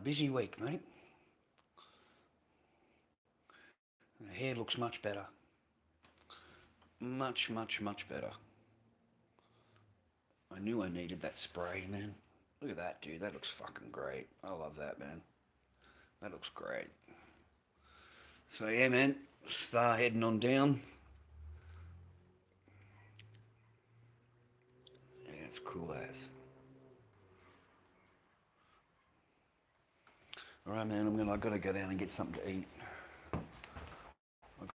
Busy week, mate. The hair looks much better. Much, much, much better. I knew I needed that spray, man. Look at that, dude. That looks fucking great. I love that, man. That looks great. So, yeah, man. Start heading on down. Yeah, it's cool as. Alright, man. I gotta go down and get something to eat. I've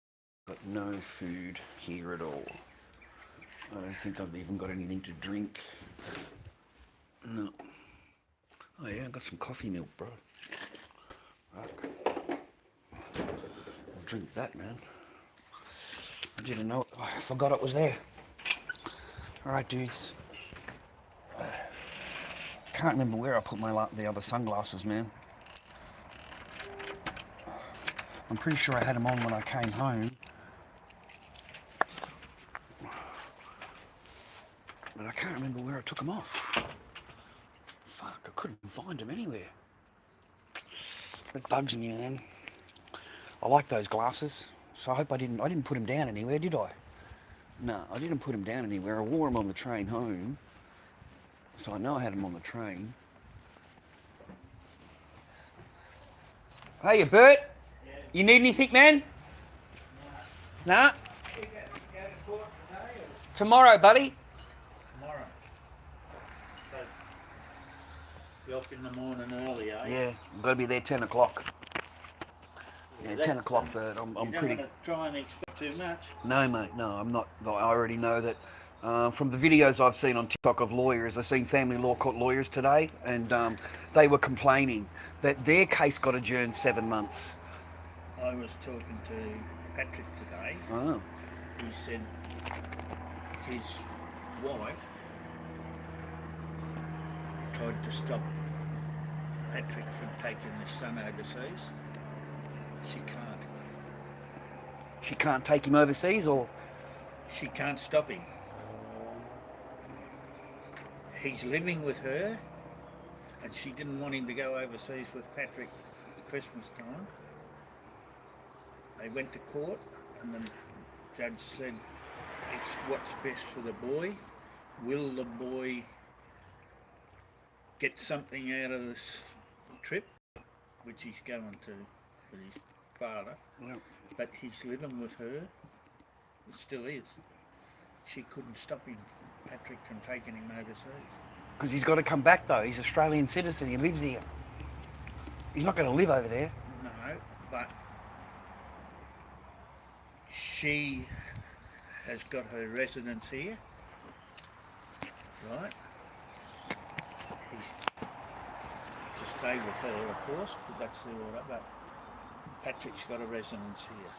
got no food here at all. I don't think I've even got anything to drink. No. Oh yeah, I got some coffee milk, bro. Fuck. I'll drink that, man. I didn't know. I forgot it was there. Alright, dudes. Can't remember where I put the other sunglasses, man. I'm pretty sure I had them on when I came home. But I can't remember where I took them off. Fuck, I couldn't find them anywhere. That bugs me, man. I like those glasses, so I hope I didn't put them down anywhere, did I? No, I didn't put them down anywhere. I wore them on the train home, so I know I had them on the train. Hey, Bert. You need anything, man? Nah. Tomorrow, buddy. Tomorrow. So, be off in the morning early, eh? Yeah, I've got to be there 10 o'clock. Yeah, 10 o'clock, but I'm you pretty... don't want to try and expect too much. No, mate, no, I'm not. I already know that. From the videos I've seen on TikTok of lawyers, I've seen family law court lawyers today, and they were complaining that their case got adjourned 7 months. I was talking to Patrick today. Oh. He said his wife tried to stop Patrick from taking his son overseas. She can't. She can't take him overseas, or? She can't stop him. He's living with her, and she didn't want him to go overseas with Patrick at Christmas time. They went to court, and the judge said, it's what's best for the boy. Will the boy get something out of this trip, which he's going to with his father, but he's living with her, it still is. She couldn't stop him, Patrick, from taking him overseas. Because he's got to come back, though. He's an Australian citizen. He lives here. He's not going to live over there. No, but she has got her residence here, right? He's to stay with her, of course, but that's the order. But Patrick's got a residence here.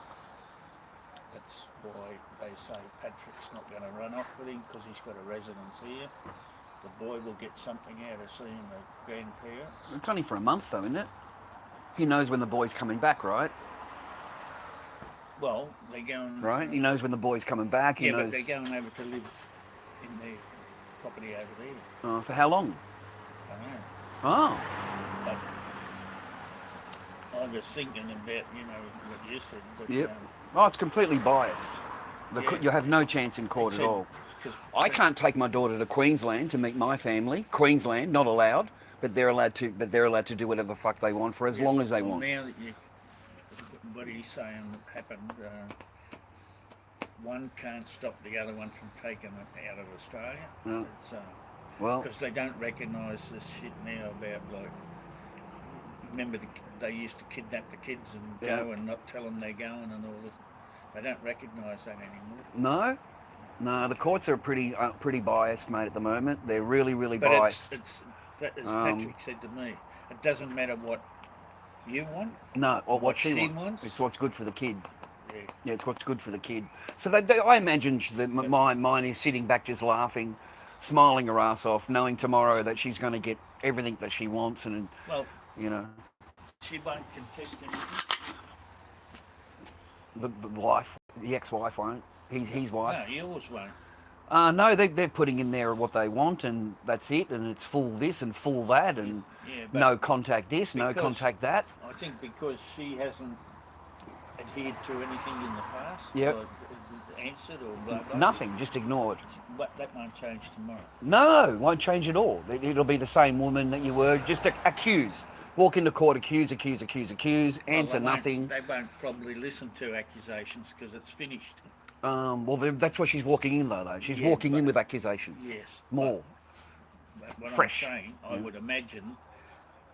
That's why they say Patrick's not going to run off with him, because he's got a residence here. The boy will get something out of seeing the grandparents. It's only for a month, though, isn't it? He knows when the boy's coming back, right? Well, they're going... Right? He knows when the boy's coming back. He knows... but they're going over to live in their property over there. For how long? I don't know. Oh. But I was thinking about, what you said. But, yep. It's completely biased. You have no chance in court at all. I can't take my daughter to Queensland to meet my family. Queensland, not allowed, but they're allowed to. But they're allowed to do whatever the fuck they want for as long as they want. Now that what he's saying happened, one can't stop the other one from taking it out of Australia. No. It's, because they don't recognise this shit now about remember they used to kidnap the kids and go and not tell them they're going and all this. They don't recognise that anymore. No, the courts are pretty biased, mate, at the moment. They're really, really biased. It's as Patrick said to me, it doesn't matter what you want. No, or what she wants. It's what's good for the kid. Yeah, it's what's good for the kid. So I imagine that mine is sitting back just laughing, smiling her ass off, knowing tomorrow that she's going to get everything that she wants and, she won't contest anything. The wife, the ex-wife won't. His wife. No, yours won't. No, they're putting in there what they want, and that's it, and it's full this and full that, and no contact this, no contact that. I think because she hasn't adhered to anything in the past, Yep. or answered or blah blah. Nothing, just ignored. But that won't change tomorrow. No, won't change at all. It'll be the same woman that you were, just accuse. Walk into court, accuse, answer nothing. They won't probably listen to accusations because it's finished. Well, that's what she's walking in, though. She's walking in with accusations. Yes. More. But what Fresh. I'm saying, I would imagine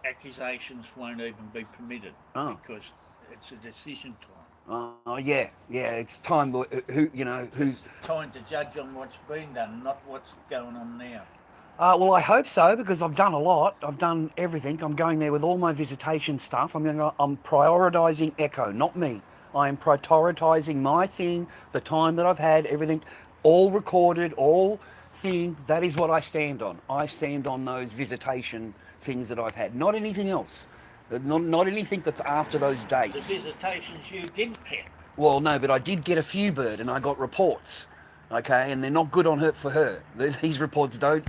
accusations won't even be permitted because it's a decision time. Yeah. It's time. Who's time to judge on what's been done, not what's going on now. Well, I hope so, because I've done a lot. I've done everything. I'm going there with all my visitation stuff. I'm prioritising Echo, not me. I am prioritising my thing, the time that I've had, everything, all recorded, all thing. That is what I stand on. I stand on those visitation things that I've had, not anything else. Not anything that's after those dates. The visitations you didn't get. Well, no, but I did get a few, Bird, and I got reports. Okay, and they're not good on her for her. These reports don't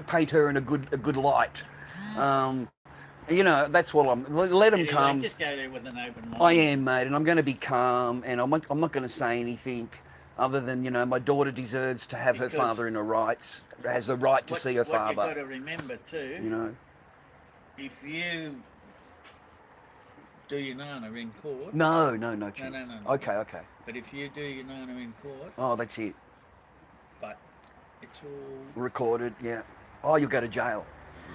paint her in a good light. That's what let them come. Just go there with an open mind. I am, mate, and I'm going to be calm, and I'm not going to say anything other than my daughter deserves to have her father in her rights, has the right to see her father. What you've got to remember too. If you do your nana in court. No chance. No. Okay. But if you do your nana in court. Oh, that's it. But it's all recorded, yeah. Oh, you'll go to jail.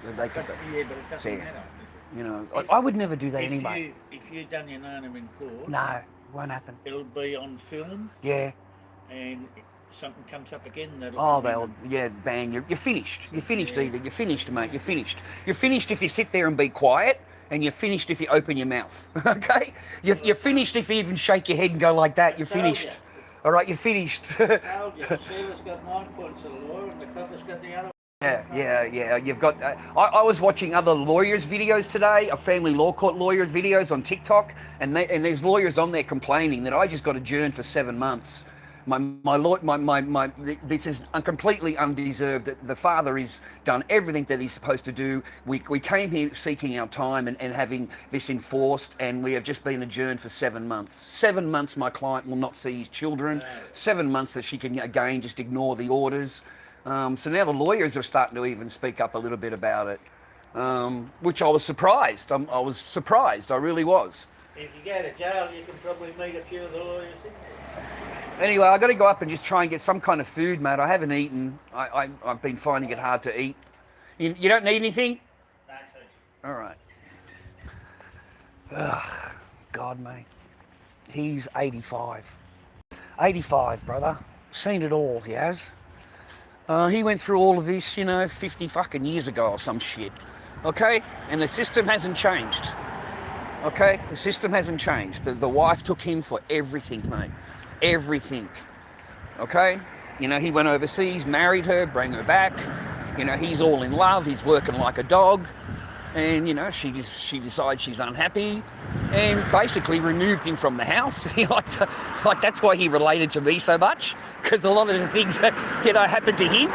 They could. But it doesn't matter. I would never do that anyway. If you've done your nana in court. No, won't happen. It'll be on film. Yeah. And if something comes up again. Bang, you're finished. You're finished either. You're finished, mate. You're finished. You're finished if you sit there and be quiet, and you're finished if you open your mouth. Okay? You're finished if you even shake your head and go like that. You're finished. All right, you're finished. I told you, Sheila's got 9 points of the law and the copper's got the other. Yeah. You've got. I was watching other lawyers' videos today, family law court lawyers' videos on TikTok, and there's lawyers on there complaining that I just got adjourned for 7 months. This is completely undeserved. The father has done everything that he's supposed to do. We came here seeking our time and having this enforced, and we have just been adjourned for 7 months. 7 months my client will not see his children. 7 months that she can, again, just ignore the orders. So now the lawyers are starting to even speak up a little bit about it, which I was surprised. I was surprised. I really was. If you go to jail, you can probably meet a few of the lawyers in there. Anyway, I've got to go up and just try and get some kind of food, mate. I haven't eaten. I've been finding it hard to eat. You don't need anything? No, all right. Ugh, God, mate. He's 85. 85, brother. Seen it all, he has. He went through all of this, 50 fucking years ago or some shit. Okay? And the system hasn't changed. Okay? The system hasn't changed. The wife took him for everything, mate. Everything. Okay? He went overseas, married her, bring her back. He's all in love. He's working like a dog. And, she decides she's unhappy and basically removed him from the house. like that's why he related to me so much, because a lot of the things that, happened to him.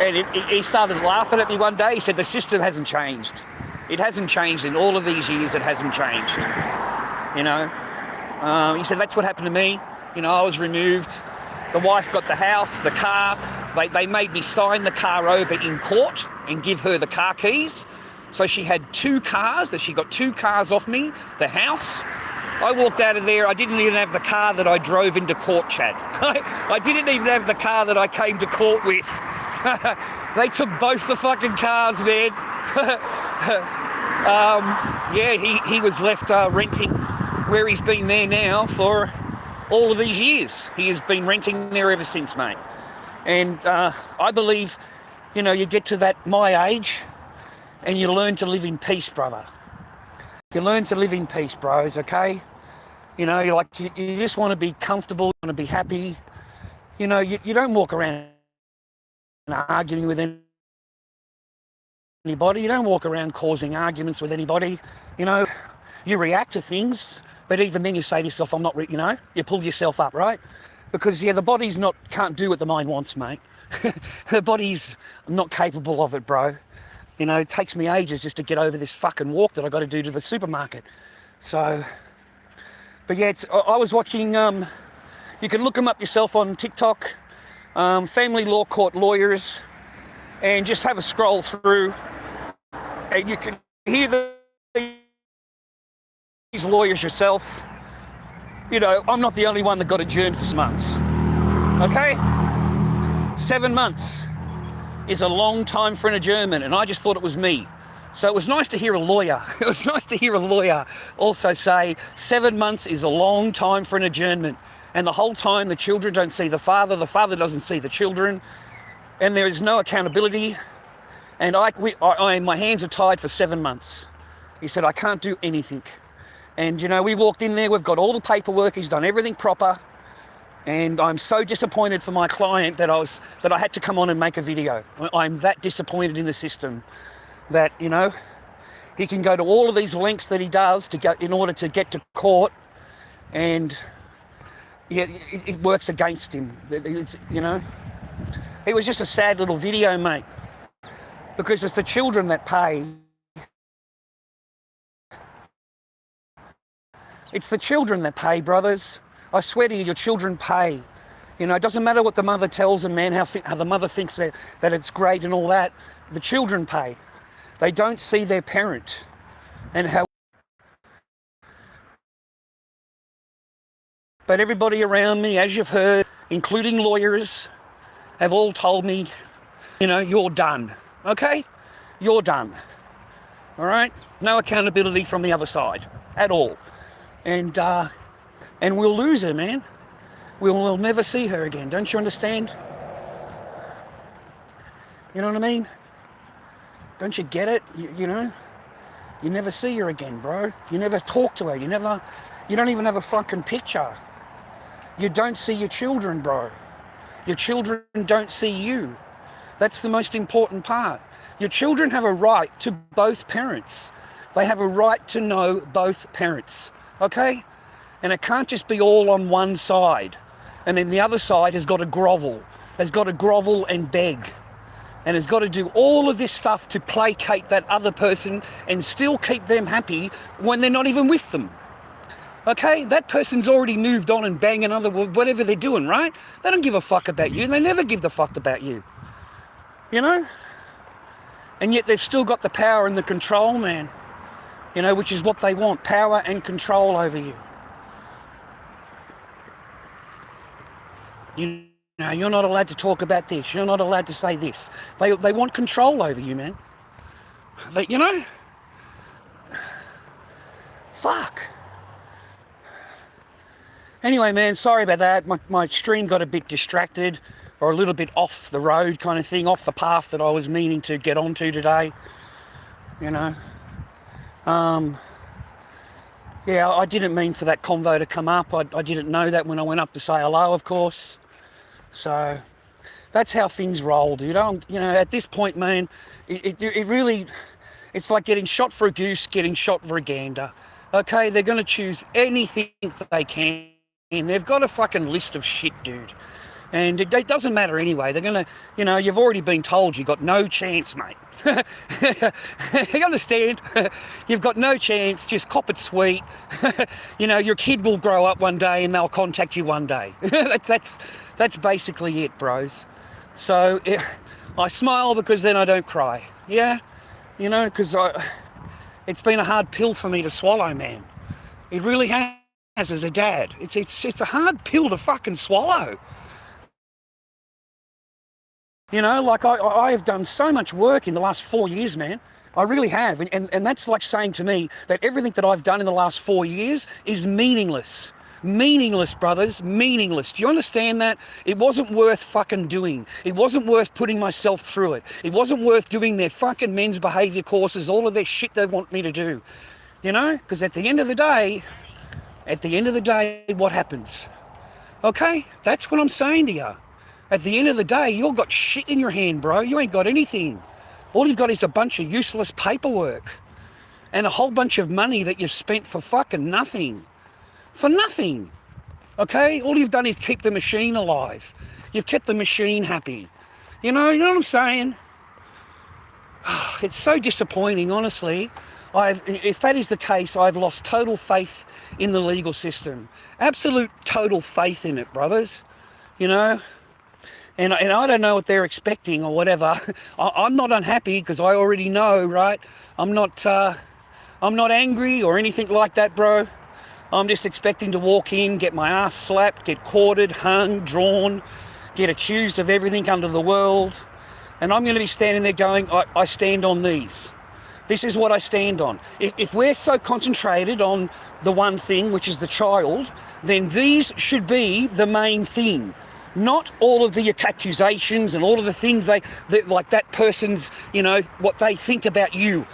And he started laughing at me one day. He said, the system hasn't changed. It hasn't changed in all of these years. It hasn't changed. He said, that's what happened to me. I was removed. The wife got the house, the car. They made me sign the car over in court and give her the car keys. So she had 2 cars, that she got 2 cars off me, the house. I walked out of there. I didn't even have the car that I drove into court, Chad. I didn't even have the car that I came to court with. They took both the fucking cars, man. He was left renting where he's been there now for all of these years. He has been renting there ever since, mate. And I believe, you get to my age and you learn to live in peace, brother. You learn to live in peace, bros, okay? You just want to be comfortable, you want to be happy. You don't walk around arguing with anybody. You don't walk around causing arguments with anybody. You react to things. But even then you say to yourself, you pull yourself up, right? Because, the body's can't do what the mind wants, mate. her body's not capable of it, bro. You know, it takes me ages just to get over this fucking walk that I got to do to the supermarket. So, but yeah, I was watching, you can look them up yourself on TikTok, family law court lawyers, and just have a scroll through, and you can hear these lawyers yourself. You know, I'm not the only one that got adjourned for 6 months, okay? 7 months is a long time for an adjournment, and I just thought it was me. So it was nice to hear a lawyer. It was nice to hear a lawyer also say 7 months is a long time for an adjournment. And the whole time the children don't see the father doesn't see the children, and there is no accountability. And my hands are tied for 7 months. He said, I can't do anything. And, you know, we walked in there, we've got all the paperwork, he's done everything proper. And I'm so disappointed for my client that I had to come on and make a video. I'm that disappointed in the system that, you know, he can go to all of these lengths that he does in order to get to court, and yeah, it works against him. You know, it was just a sad little video, mate, because it's the children that pay. It's the children that pay, brothers. I swear to you, your children pay. You know, it doesn't matter what the mother tells them, man, how the mother thinks that it's great and all that. The children pay. They don't see their parent and how. But everybody around me, as you've heard, including lawyers, have all told me, you know, you're done, okay? You're done, all right? No accountability from the other side at all. And we'll lose her, man. We'll never see her again. Don't you understand? You know what I mean? Don't you get it? You know? You never see her again, bro. You never talk to her. You don't even have a fucking picture. You don't see your children, bro. Your children don't see you. That's the most important part. Your children have a right to both parents. They have a right to know both parents, okay? And it can't just be all on one side. And then the other side has got to grovel. Has got to grovel and beg. And has got to do all of this stuff to placate that other person and still keep them happy when they're not even with them. Okay? That person's already moved on and banging whatever they're doing, right? They don't give a fuck about you. They never give the fuck about you. You know? And yet they've still got the power and the control, man. You know, which is what they want. Power and control over you. You know, you're not allowed to talk about this. You're not allowed to say this. They want control over you, man. You know? Fuck. Anyway, man, sorry about that. My stream got a bit distracted, or a little bit off the road kind of thing, off the path that I was meaning to get onto today. You know? Yeah, I didn't mean for that convo to come up. I didn't know that when I went up to say hello, of course. So that's how things roll, dude. You know, at this point, man, it really, it's like getting shot for a goose, getting shot for a gander. Okay, they're going to choose anything that they can. And they've got a fucking list of shit, dude. And it doesn't matter anyway. They're going to, you know, you've already been told you've got no chance, mate. You understand? You've got no chance. Just cop it sweet. You know, your kid will grow up one day and they'll contact you one day. That's basically it, bros. So I smile because then I don't cry. Yeah? You know, because it's been a hard pill for me to swallow, man. It really has as a dad. It's a hard pill to fucking swallow. You know, like I have done so much work in the last 4 years, man. I really have. And that's like saying to me that everything that I've done in the last 4 years is meaningless. Meaningless, brothers, meaningless. Do you understand that? It wasn't worth fucking doing. It wasn't worth putting myself through it. It wasn't worth doing their fucking men's behaviour courses, all of their shit they want me to do. You know? Because at the end of the day, what happens? Okay? That's what I'm saying to you. At the end of the day, you've got shit in your hand, bro. You ain't got anything. All you've got is a bunch of useless paperwork and a whole bunch of money that you've spent for fucking nothing. For nothing. Okay? All you've done is keep the machine alive. You've kept the machine happy. You know what I'm saying? It's so disappointing, honestly. If that is the case, I've lost total faith in the legal system. Absolute total faith in it, brothers. You know? And I don't know what they're expecting or whatever. I'm not unhappy because I already know, right? I'm not angry or anything like that, bro. I'm just expecting to walk in, get my ass slapped, get quartered, hung, drawn, get accused of everything under the world. And I'm going to be standing there going, I stand on these. This is what I stand on. If we're so concentrated on the one thing, which is the child, then these should be the main thing. Not all of the accusations and all of the things like that person's, you know, what they think about you.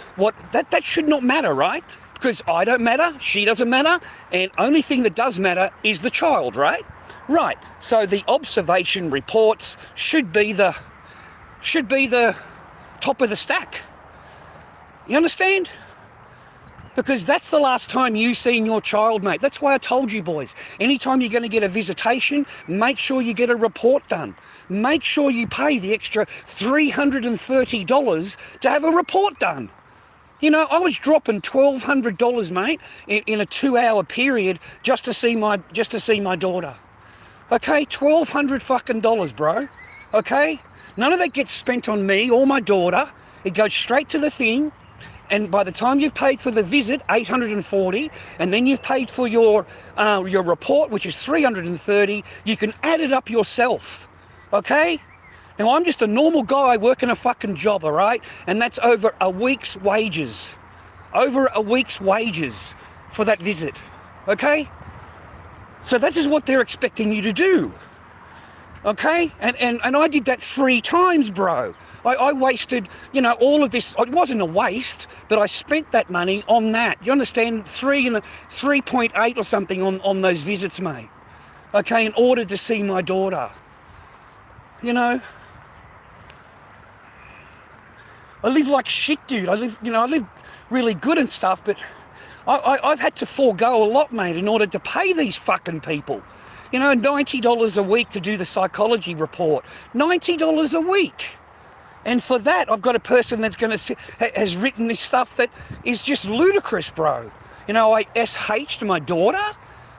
That should not matter, right? Because I don't matter, she doesn't matter, and only thing that does matter is the child, right? Right. So the observation reports should be the top of the stack. You understand? Because that's the last time you seen your child, mate. That's why I told you, boys, anytime you're going to get a visitation, make sure you get a report done. Make sure you pay the extra $330 to have a report done. You know, I was dropping $1,200, mate, in a 2-hour period just to see my daughter. Okay, $1,200 fucking dollars, bro. Okay, none of that gets spent on me or my daughter. It goes straight to the thing. And by the time you've paid for the visit, $840, and then you've paid for your report, which is $330, you can add it up yourself. Okay? Now, I'm just a normal guy working a fucking job, all right? And that's over a week's wages. Over a week's wages for that visit. Okay? So that is what they're expecting you to do. Okay? And I did that 3 times, bro. I wasted, you know, all of this. It wasn't a waste, but I spent that money on that. You understand? 3.8 or something on those visits, mate. Okay, in order to see my daughter. You know? I live like shit, dude. I live really good and stuff, but I've had to forego a lot, mate, in order to pay these fucking people. You know, $90 a week to do the psychology report. $90 a week. And for that, I've got a person that's has written this stuff that is just ludicrous, bro. You know, I SH'd my daughter?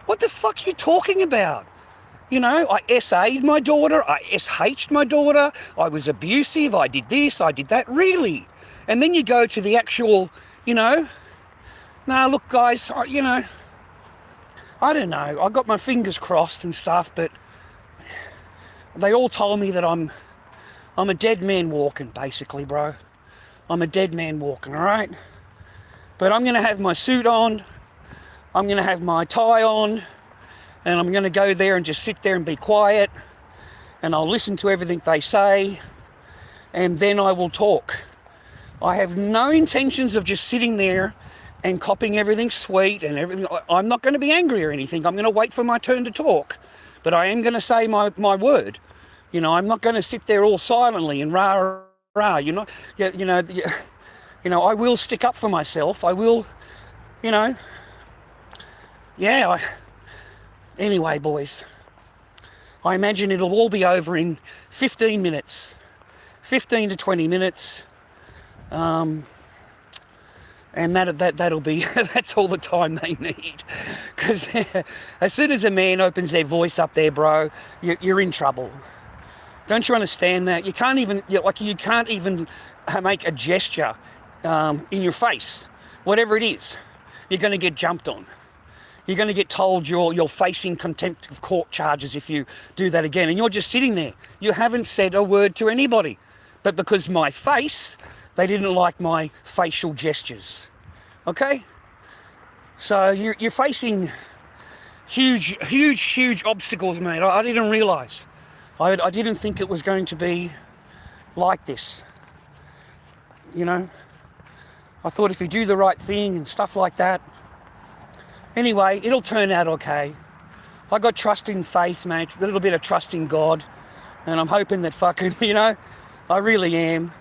What the fuck are you talking about? You know, I SA'd my daughter, I SH'd my daughter, I was abusive, I did this, I did that, really? And then you go to the actual, you know, nah, look, guys, you know, I don't know, I got my fingers crossed and stuff, but they all told me that I'm a dead man walking, basically, bro. I'm a dead man walking, all right? But I'm going to have my suit on, I'm going to have my tie on, and I'm going to go there and just sit there and be quiet, and I'll listen to everything they say, and then I will talk. I have no intentions of just sitting there and copying everything sweet and everything. I'm not going to be angry or anything. I'm going to wait for my turn to talk, but I am going to say my word. You know, I'm not going to sit there all silently and rah, rah, you know, I will stick up for myself. I will, you know, yeah. Anyway, boys, I imagine it'll all be over in 15 minutes, 15 to 20 minutes. And that'll be, that's all the time they need. Because as soon as a man opens their voice up there, bro, you're in trouble. Don't you understand that? You can't even make a gesture in your face, whatever it is. You're going to get jumped on. You're going to get told you're facing contempt of court charges if you do that again. And you're just sitting there. You haven't said a word to anybody. But because my face, they didn't like my facial gestures. Okay? So you're facing huge obstacles, mate. I didn't realise. I didn't think it was going to be like this. You know? I thought if you do the right thing and stuff like that. Anyway, it'll turn out okay. I got trust in faith, mate. A little bit of trust in God. And I'm hoping that fucking, you know, I really am.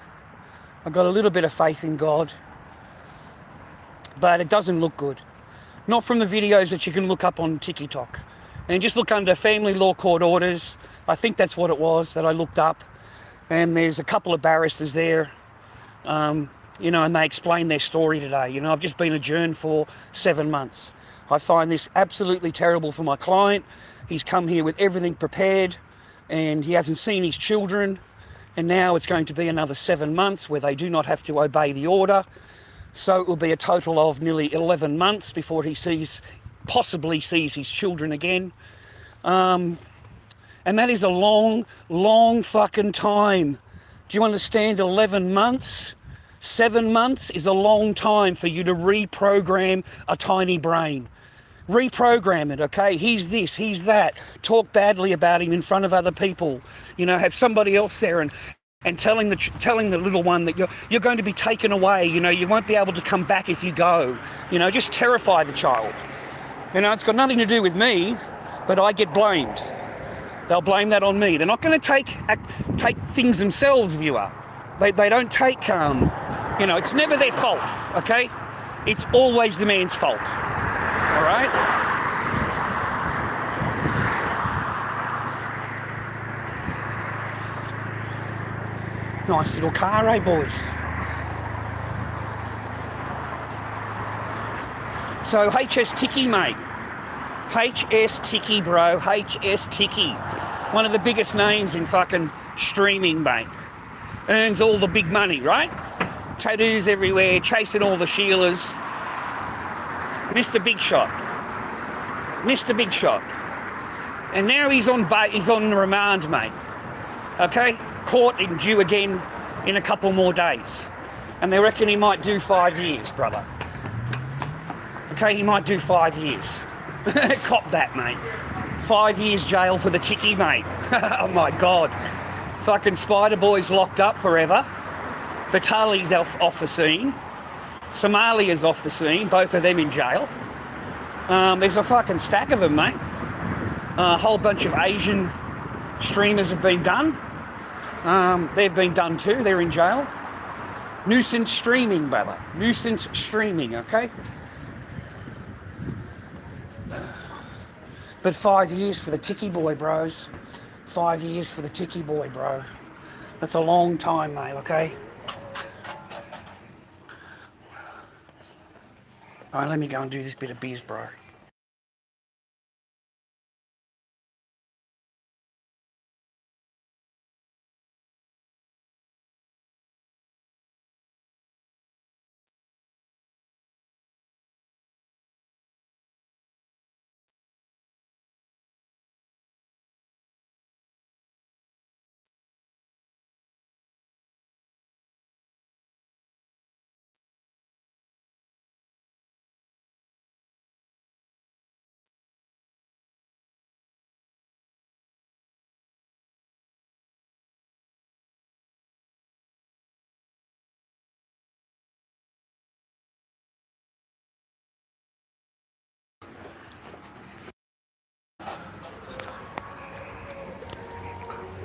I got a little bit of faith in God. But it doesn't look good. Not from the videos that you can look up on TikTok. And just look under family law court orders. I think that's what it was that I looked up. and there's a couple of barristers there, you know, and they explain their story today. You know, I've just been adjourned for 7 months. I find this absolutely terrible for my client. He's come here with everything prepared, and he hasn't seen his children, and now it's going to be another 7 months where they do not have to obey the order. So it will be a total of nearly 11 months before he possibly sees his children again. And that is a long, long fucking time. Do you understand? 11 months? 7 months is a long time for you to reprogram a tiny brain. Reprogram it, okay? He's this, he's that. Talk badly about him in front of other people. You know, have somebody else there and telling the little one that you're going to be taken away. You know, you won't be able to come back if you go. You know, just terrify the child. You know, it's got nothing to do with me, but I get blamed. They'll blame that on me. They're not going to take things themselves, viewer. They don't take, you know, it's never their fault, okay? It's always the man's fault, all right? Nice little car, eh, boys? So, HS Tikky, mate. HS Tikky, bro. HS Tikky. One of the biggest names in fucking streaming, mate. Earns all the big money, right? Tattoos everywhere, chasing all the Sheilas. Mr. Big Shot. Mr. Big Shot. And now he's on remand, mate. Okay? Court and due again in a couple more days. And they reckon he might do 5 years, brother. Okay, he might do 5 years. Cop that, mate. 5 years jail for the Tikky, mate. Oh my God. Fucking Spider Boy's locked up forever. Vitali's off the scene. Somalia's off the scene, both of them in jail. There's a fucking stack of them, mate. A whole bunch of Asian streamers have been done. They've been done too, they're in jail. Nuisance streaming, brother. Nuisance streaming, okay? But 5 years for the Tikky boy, bros. 5 years for the Tikky boy, bro. That's a long time, mate, okay? All right, let me go and do this bit of biz, bro.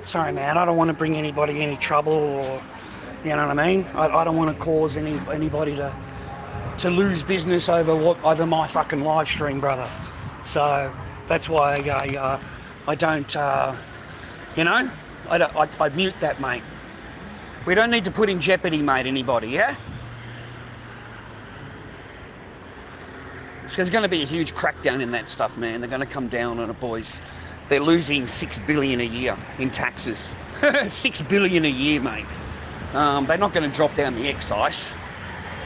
Sorry, man, I don't want to bring anybody any trouble or, you know what I mean? I don't want to cause anybody to lose business over my fucking live stream, brother. So that's why I don't, you know, I mute that, mate. We don't need to put in jeopardy, mate, anybody, yeah? So there's going to be a huge crackdown in that stuff, man. They're going to come down on it, boys. They're losing $6 billion a year in taxes. $6 billion a year, mate. They're not going to drop down the excise.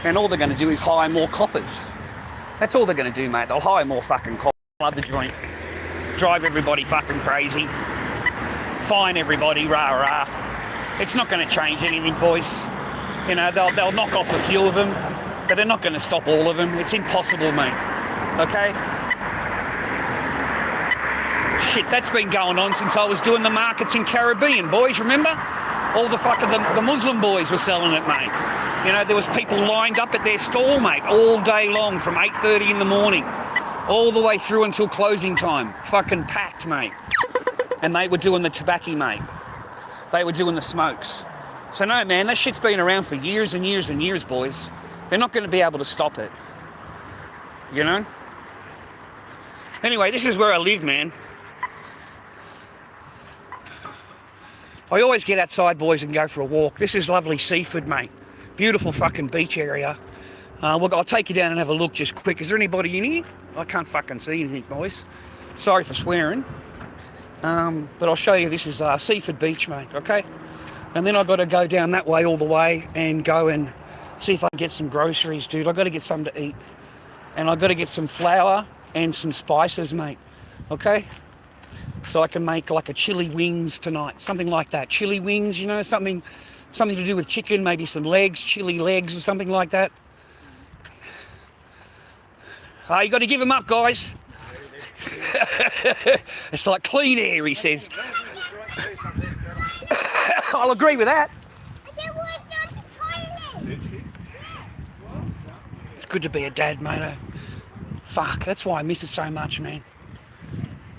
And all they're going to do is hire more coppers. That's all they're going to do, mate. They'll hire more fucking coppers. Flood the joint. Drive everybody fucking crazy. Fine everybody, rah-rah. It's not going to change anything, boys. You know, they'll knock off a few of them, but they're not going to stop all of them. It's impossible, mate. Okay? Shit, that's been going on since I was doing the markets in Caribbean, boys, remember? All the fucking, the Muslim boys were selling it, mate. You know, there was people lined up at their stall, mate, all day long from 8:30 in the morning, all the way through until closing time. Fucking packed, mate. And they were doing the tobacco, mate. They were doing the smokes. So no, man, that shit's been around for years and years and years, boys. They're not going to be able to stop it. You know? Anyway, this is where I live, man. I always get outside, boys, and go for a walk. This is lovely Seaford, mate. Beautiful fucking beach area. Look, I'll take you down and have a look just quick. Is there anybody in here? I can't fucking see anything, boys. Sorry for swearing. But I'll show you. This is Seaford Beach, mate, okay? And then I've got to go down that way all the way and go and see if I can get some groceries, dude. I've got to get something to eat. And I've got to get some flour and some spices, mate, okay? So I can make like a chili wings tonight, something like that. Chili wings, you know, something to do with chicken, maybe some legs, chili legs or something like that. You got to give them up, guys. It's like clean air, he says. I'll agree with that. It's good to be a dad, mate. Fuck, that's why I miss it so much, man.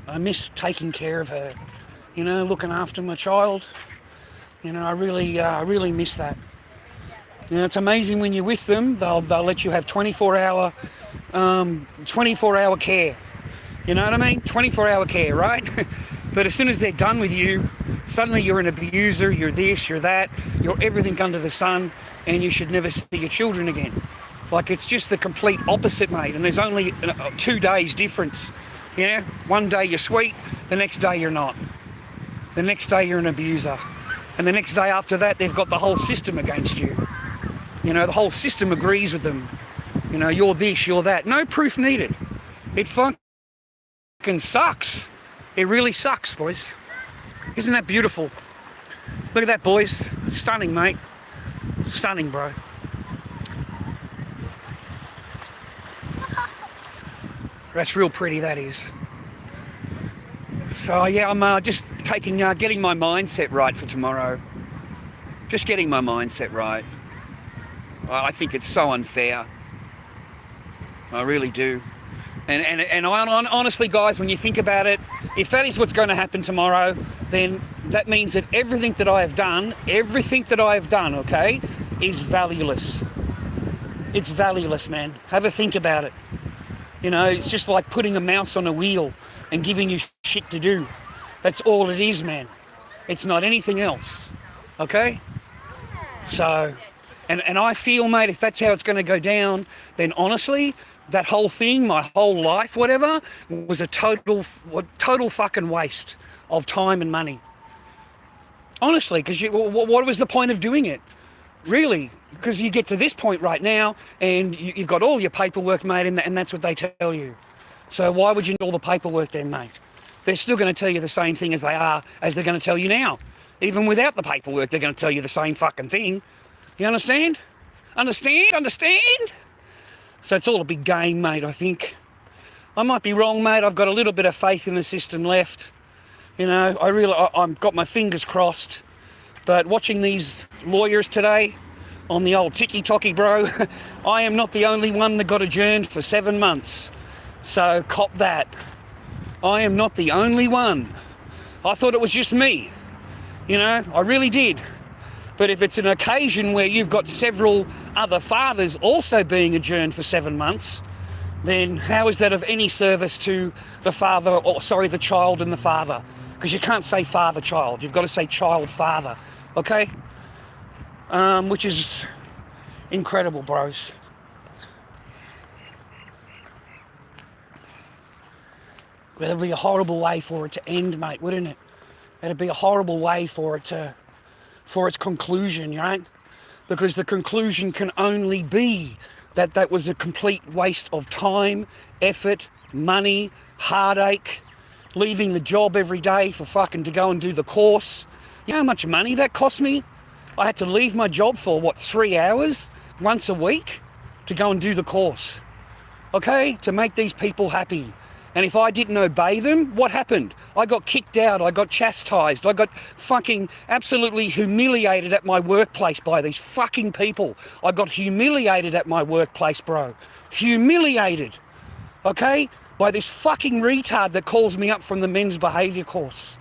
I miss taking care of her, you know, looking after my child. You know, I really miss that. You know, it's amazing when you're with them, they'll let you have 24-hour care. You know what I mean? 24-hour care, right? But as soon as they're done with you, suddenly you're an abuser, you're this, you're that, you're everything under the sun, and you should never see your children again. Like, it's just the complete opposite, mate, and there's only 2 days difference. You know, one day you're sweet, the next day you're not. The next day you're an abuser. And the next day after that, they've got the whole system against you. You know, the whole system agrees with them. You know, you're this, you're that. No proof needed. It fucking sucks. It really sucks, boys. Isn't that beautiful? Look at that, boys. Stunning, mate. Stunning, bro. That's real pretty, that is. So, yeah, I'm just getting my mindset right for tomorrow. Just getting my mindset right. I think it's so unfair. I really do. And honestly, guys, when you think about it, if that is what's going to happen tomorrow, then that means that everything that I have done, okay, is valueless. It's valueless, man. Have a think about it. You know, it's just like putting a mouse on a wheel and giving you shit to do. That's all it is, man. It's not anything else, okay? So, and I feel, mate, if that's how it's going to go down, then honestly, that whole thing, my whole life, whatever, was a total fucking waste of time and money. Honestly, because what was the point of doing it? Really? Because you get to this point right now, and you've got all your paperwork, mate, and that's what they tell you. So why would you need all the paperwork then, mate? They're still going to tell you the same thing as they're going to tell you now. Even without the paperwork, they're going to tell you the same fucking thing. You understand? Understand? So it's all a big game, mate, I think. I might be wrong, mate. I've got a little bit of faith in the system left. You know, I've got my fingers crossed. But watching these lawyers today on the old Tikky, bro, I am not the only one that got adjourned for 7 months. So cop that. I am not the only one. I thought it was just me. You know, I really did. But if it's an occasion where you've got several other fathers also being adjourned for 7 months, then how is that of any service to the the child and the father? Because you can't say father-child. You've got to say child-father, okay? Which is incredible, bros. It'd be a horrible way for it to end, mate, wouldn't it? It'd be a horrible way for its conclusion, right? Because the conclusion can only be that was a complete waste of time, effort, money, heartache, leaving the job every day for fucking to go and do the course. You know how much money that cost me? I had to leave my job for, 3 hours once a week to go and do the course, okay? To make these people happy. And if I didn't obey them, what happened? I got kicked out, I got chastised, I got fucking absolutely humiliated at my workplace by these fucking people. I got humiliated at my workplace, bro. Humiliated, okay? By this fucking retard that calls me up from the men's behaviour course.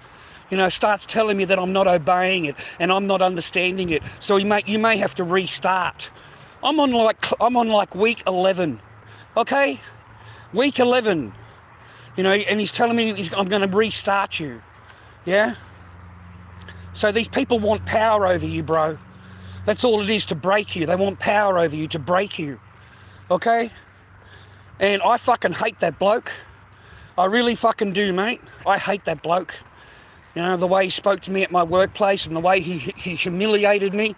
You know, starts telling me that I'm not obeying it and I'm not understanding it. So you may have to restart. I'm on like week 11, okay? Week 11. You know, and he's telling me I'm going to restart you. Yeah? So these people want power over you, bro. That's all it is, to break you. They want power over you, to break you. Okay? And I fucking hate that bloke. I really fucking do, mate. I hate that bloke. You know, the way he spoke to me at my workplace and the way he humiliated me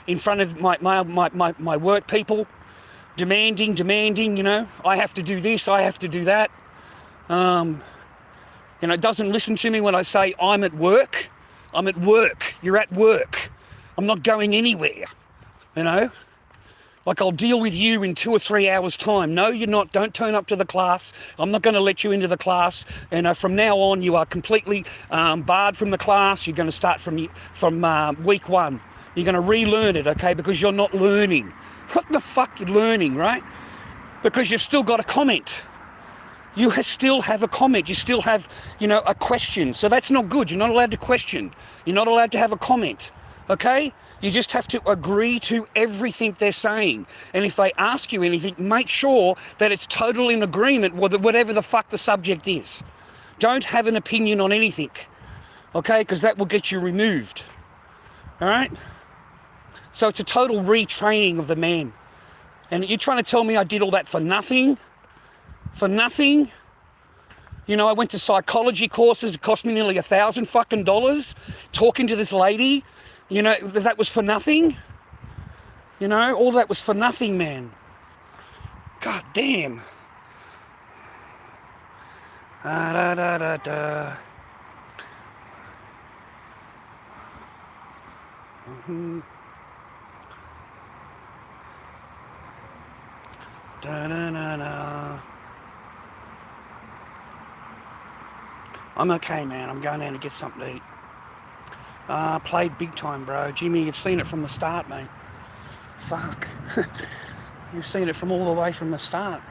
in front of my work people. Demanding, you know. I have to do this, I have to do that. You know, doesn't listen to me when I say I'm at work. I'm at work. You're at work. I'm not going anywhere, you know. Like, I'll deal with you in 2 or 3 hours' time. No, you're not. Don't turn up to the class. I'm not going to let you into the class. And from now on, you are completely barred from the class. You're going to start from week 1. You're going to relearn it, okay, because you're not learning. What the fuck you're learning, right? Because you've still got a comment. You still have a comment. You still have, you know, a question. So that's not good. You're not allowed to question. You're not allowed to have a comment, okay? You just have to agree to everything they're saying. And if they ask you anything, make sure that it's totally in agreement with whatever the fuck the subject is. Don't have an opinion on anything, okay? Because that will get you removed, all right? So it's a total retraining of the man. And you're trying to tell me I did all that for nothing? For nothing? You know, I went to psychology courses. It cost me nearly $1,000 fucking dollars talking to this lady. You know, that was for nothing. You know, all that was for nothing, man. God damn. Da da da da. Da da da da. I'm okay, man. I'm going down to get something to eat. Played big time, bro. Jimmy, you've seen it from the start, mate. Fuck. You've seen it from all the way from the start.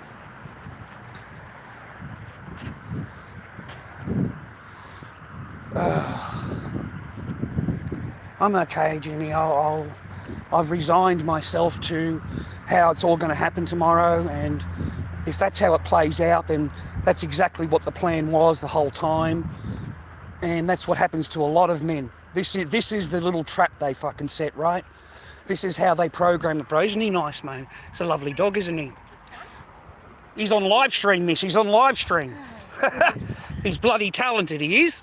I'm okay, Jimmy. I've resigned myself to how it's all going to happen tomorrow, and if that's how it plays out, then that's exactly what the plan was the whole time, and that's what happens to a lot of men. This is the little trap they fucking set, right? This is how they program the bro. Isn't he nice, man? It's a lovely dog, isn't he? He's on live stream, miss. He's on live stream. He's bloody talented, he is.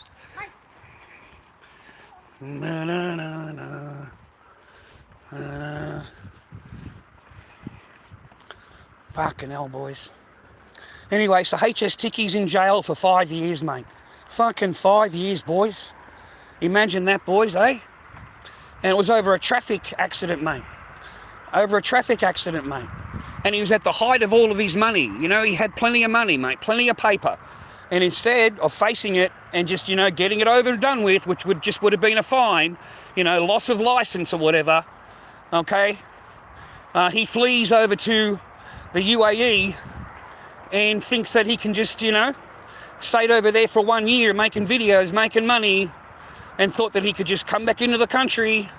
Na, na, na, na. Fucking hell, boys. Anyway, so HS Tikky's in jail for 5 years, mate. Fucking 5 years, boys. Imagine that, boys, eh? And it was over a traffic accident, mate. Over a traffic accident, mate. And he was at the height of all of his money. You know, he had plenty of money, mate, plenty of paper. And instead of facing it and just, you know, getting it over and done with, which would have been a fine, you know, loss of license or whatever, okay, he flees over to the UAE and thinks that he can just, you know, stayed over there for 1 year making videos, making money, and thought that he could just come back into the country.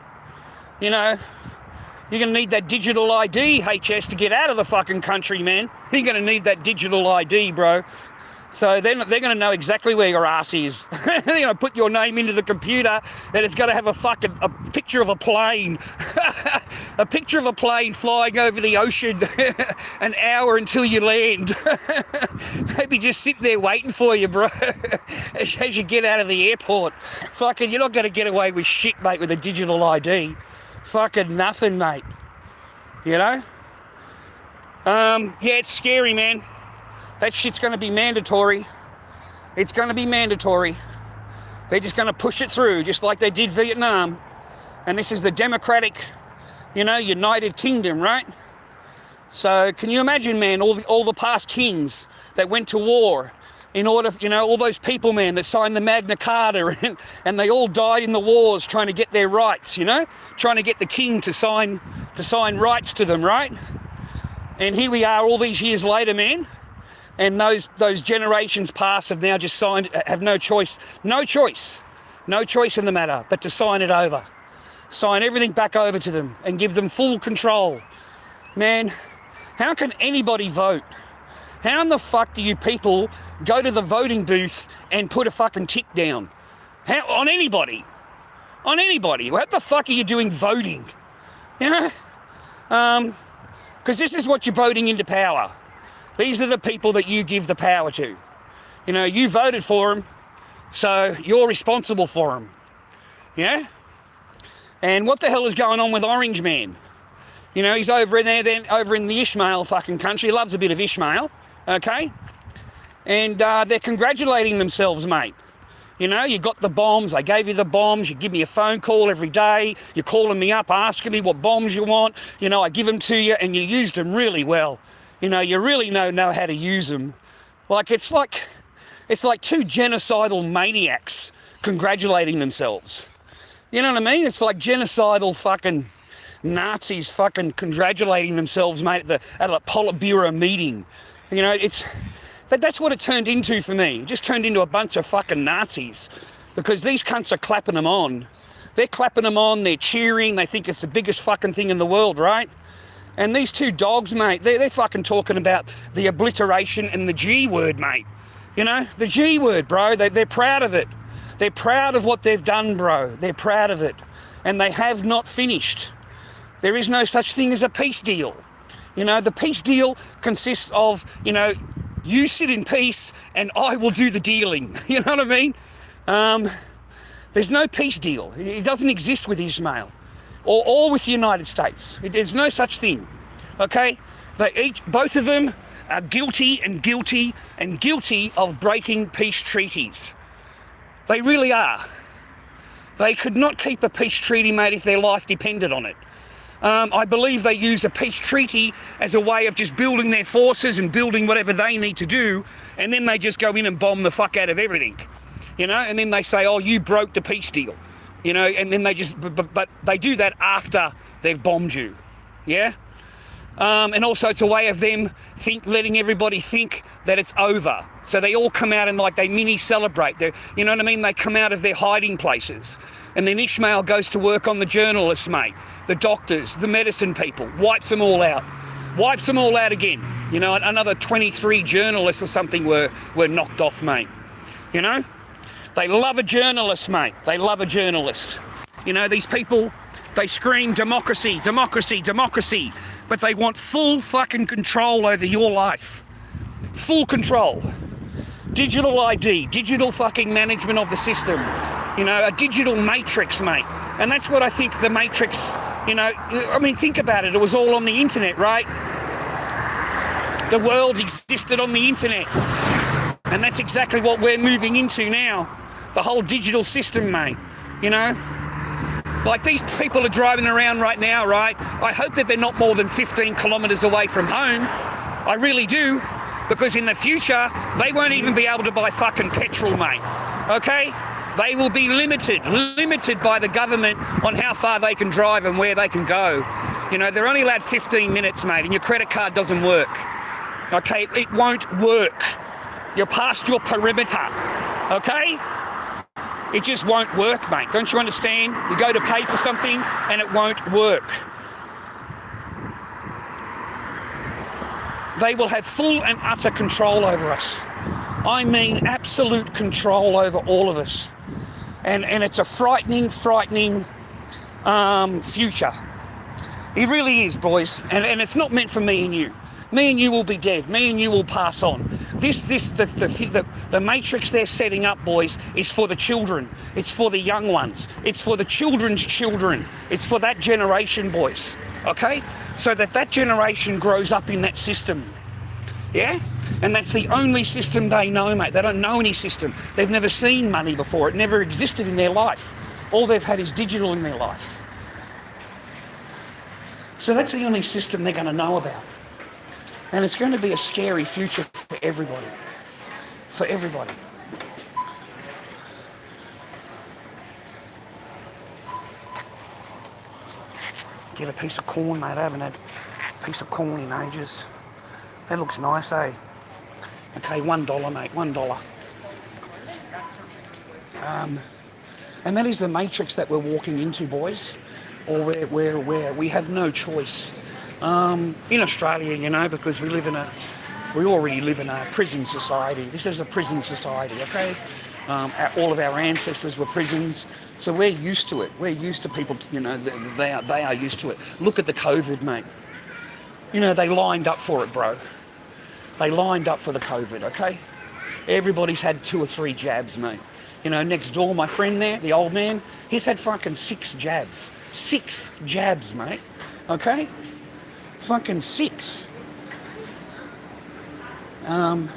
You know, you're going to need that digital ID, HS, to get out of the fucking country, man. You're going to need that digital ID, bro. So they're going to know exactly where your ass is. They're going to put your name into the computer, and it's going to have a picture of a plane. A picture of a plane flying over the ocean an hour until you land. Maybe just sitting there waiting for you, bro, as you get out of the airport. Fucking, you're not going to get away with shit, mate, with a digital ID. Fucking nothing, mate. You know? Yeah, it's scary, man. That shit's going to be mandatory. It's going to be mandatory. They're just going to push it through, just like they did Vietnam. And this is the democratic, you know, United Kingdom, right? So can you imagine, man, all the past kings that went to war in order, you know, all those people, man, that signed the Magna Carta and they all died in the wars trying to get their rights, you know, trying to get the king to sign rights to them, right? And here we are all these years later, man. And those generations past have now just signed, have no choice in the matter but to sign it over. Sign everything back over to them and give them full control. Man, how can anybody vote? How in the fuck do you people go to the voting booth and put a fucking tick down? How, on anybody? on anybody. What the fuck are you doing voting? You know? Because this is what you're voting into power. These are the people that you give the power to. You know, you voted for them, so you're responsible for them. Yeah? And what the hell is going on with Orange Man? You know, he's over in there, then over in the Ishmael fucking country. Loves a bit of Ishmael, okay? And they're congratulating themselves, mate. You know, you got the bombs. They gave you the bombs. You give me a phone call every day. You're calling me up, asking me what bombs you want. You know, I give them to you, and you used them really well. You know, you really know how to use them. Like it's like two genocidal maniacs congratulating themselves. You know what I mean? It's like genocidal fucking Nazis fucking congratulating themselves, mate, at a Politburo meeting. You know, that's what it turned into for me. It just turned into a bunch of fucking Nazis because these cunts are clapping them on. They're clapping them on, they're cheering, they think it's the biggest fucking thing in the world, right? And these two dogs, mate, they're fucking talking about the obliteration and the G word, mate. You know, the G word, bro. They're proud of it. They're proud of what they've done, bro. They're proud of it. And they have not finished. There is no such thing as a peace deal. You know, the peace deal consists of, you know, you sit in peace and I will do the dealing. You know what I mean? There's no peace deal. It doesn't exist with Ishmael or with the United States. There's no such thing. Okay? Both of them are guilty and guilty and guilty of breaking peace treaties. They really are. They could not keep a peace treaty, mate, if their life depended on it. I believe they use a peace treaty as a way of just building their forces and building whatever they need to do, and then they just go in and bomb the fuck out of everything, you know, and then they say, oh, you broke the peace deal, you know, and then they just, but they do that after they've bombed you, yeah? And also it's a way of them letting everybody think that it's over. So they all come out and like they mini celebrate. You know what I mean? They come out of their hiding places. And then Ishmael goes to work on the journalists, mate, the doctors, the medicine people, wipes them all out. Wipes them all out again. You know, another 23 journalists or something were knocked off, mate. You know? They love a journalist, mate. They love a journalist. You know, these people, they scream democracy, democracy, democracy. But they want full fucking control over your life. Full control. Digital ID, digital fucking management of the system. You know, a digital matrix, mate. And that's what I think the matrix, you know, I mean, think about it. It was all on the internet, right? The world existed on the internet. And that's exactly what we're moving into now. The whole digital system, mate. You know? Like these people are driving around right now, right? I hope that they're not more than 15 kilometres away from home. I really do. Because in the future, they won't even be able to buy fucking petrol, mate. Okay? They will be limited by the government on how far they can drive and where they can go. You know, they're only allowed 15 minutes, mate, and your credit card doesn't work. Okay? It won't work. You're past your perimeter. Okay? It just won't work, mate. Don't you understand? You go to pay for something and it won't work. They will have full and utter control over us. I mean absolute control over all of us. And it's a frightening future. It really is, boys. And it's not meant for me and you. Me and you will be dead. Me and you will pass on. The matrix they're setting up, boys, is for the children. It's for the young ones. It's for the children's children. It's for that generation, boys. Okay? So that generation grows up in that system. Yeah? And that's the only system they know, mate. They don't know any system. They've never seen money before. It never existed in their life. All they've had is digital in their life. So that's the only system they're going to know about. And it's going to be a scary future for everybody. For everybody. Get a piece of corn, mate. I haven't had a piece of corn in ages. That looks nice, eh? Okay, $1, mate, $1. And that is the matrix that we're walking into, boys. Or where we have no choice. In Australia, you know, because we already live in a prison society. This is a prison society, okay? All of our ancestors were prisons. So we're used to it. We're used to people, they are used to it. Look at the COVID, mate. They lined up for it, bro. They lined up for the COVID, okay? Everybody's had 2 or 3 jabs, mate. Next door, my friend there, the old man, he's had fucking 6 jabs. 6 jabs, mate. Okay? Fucking 6. I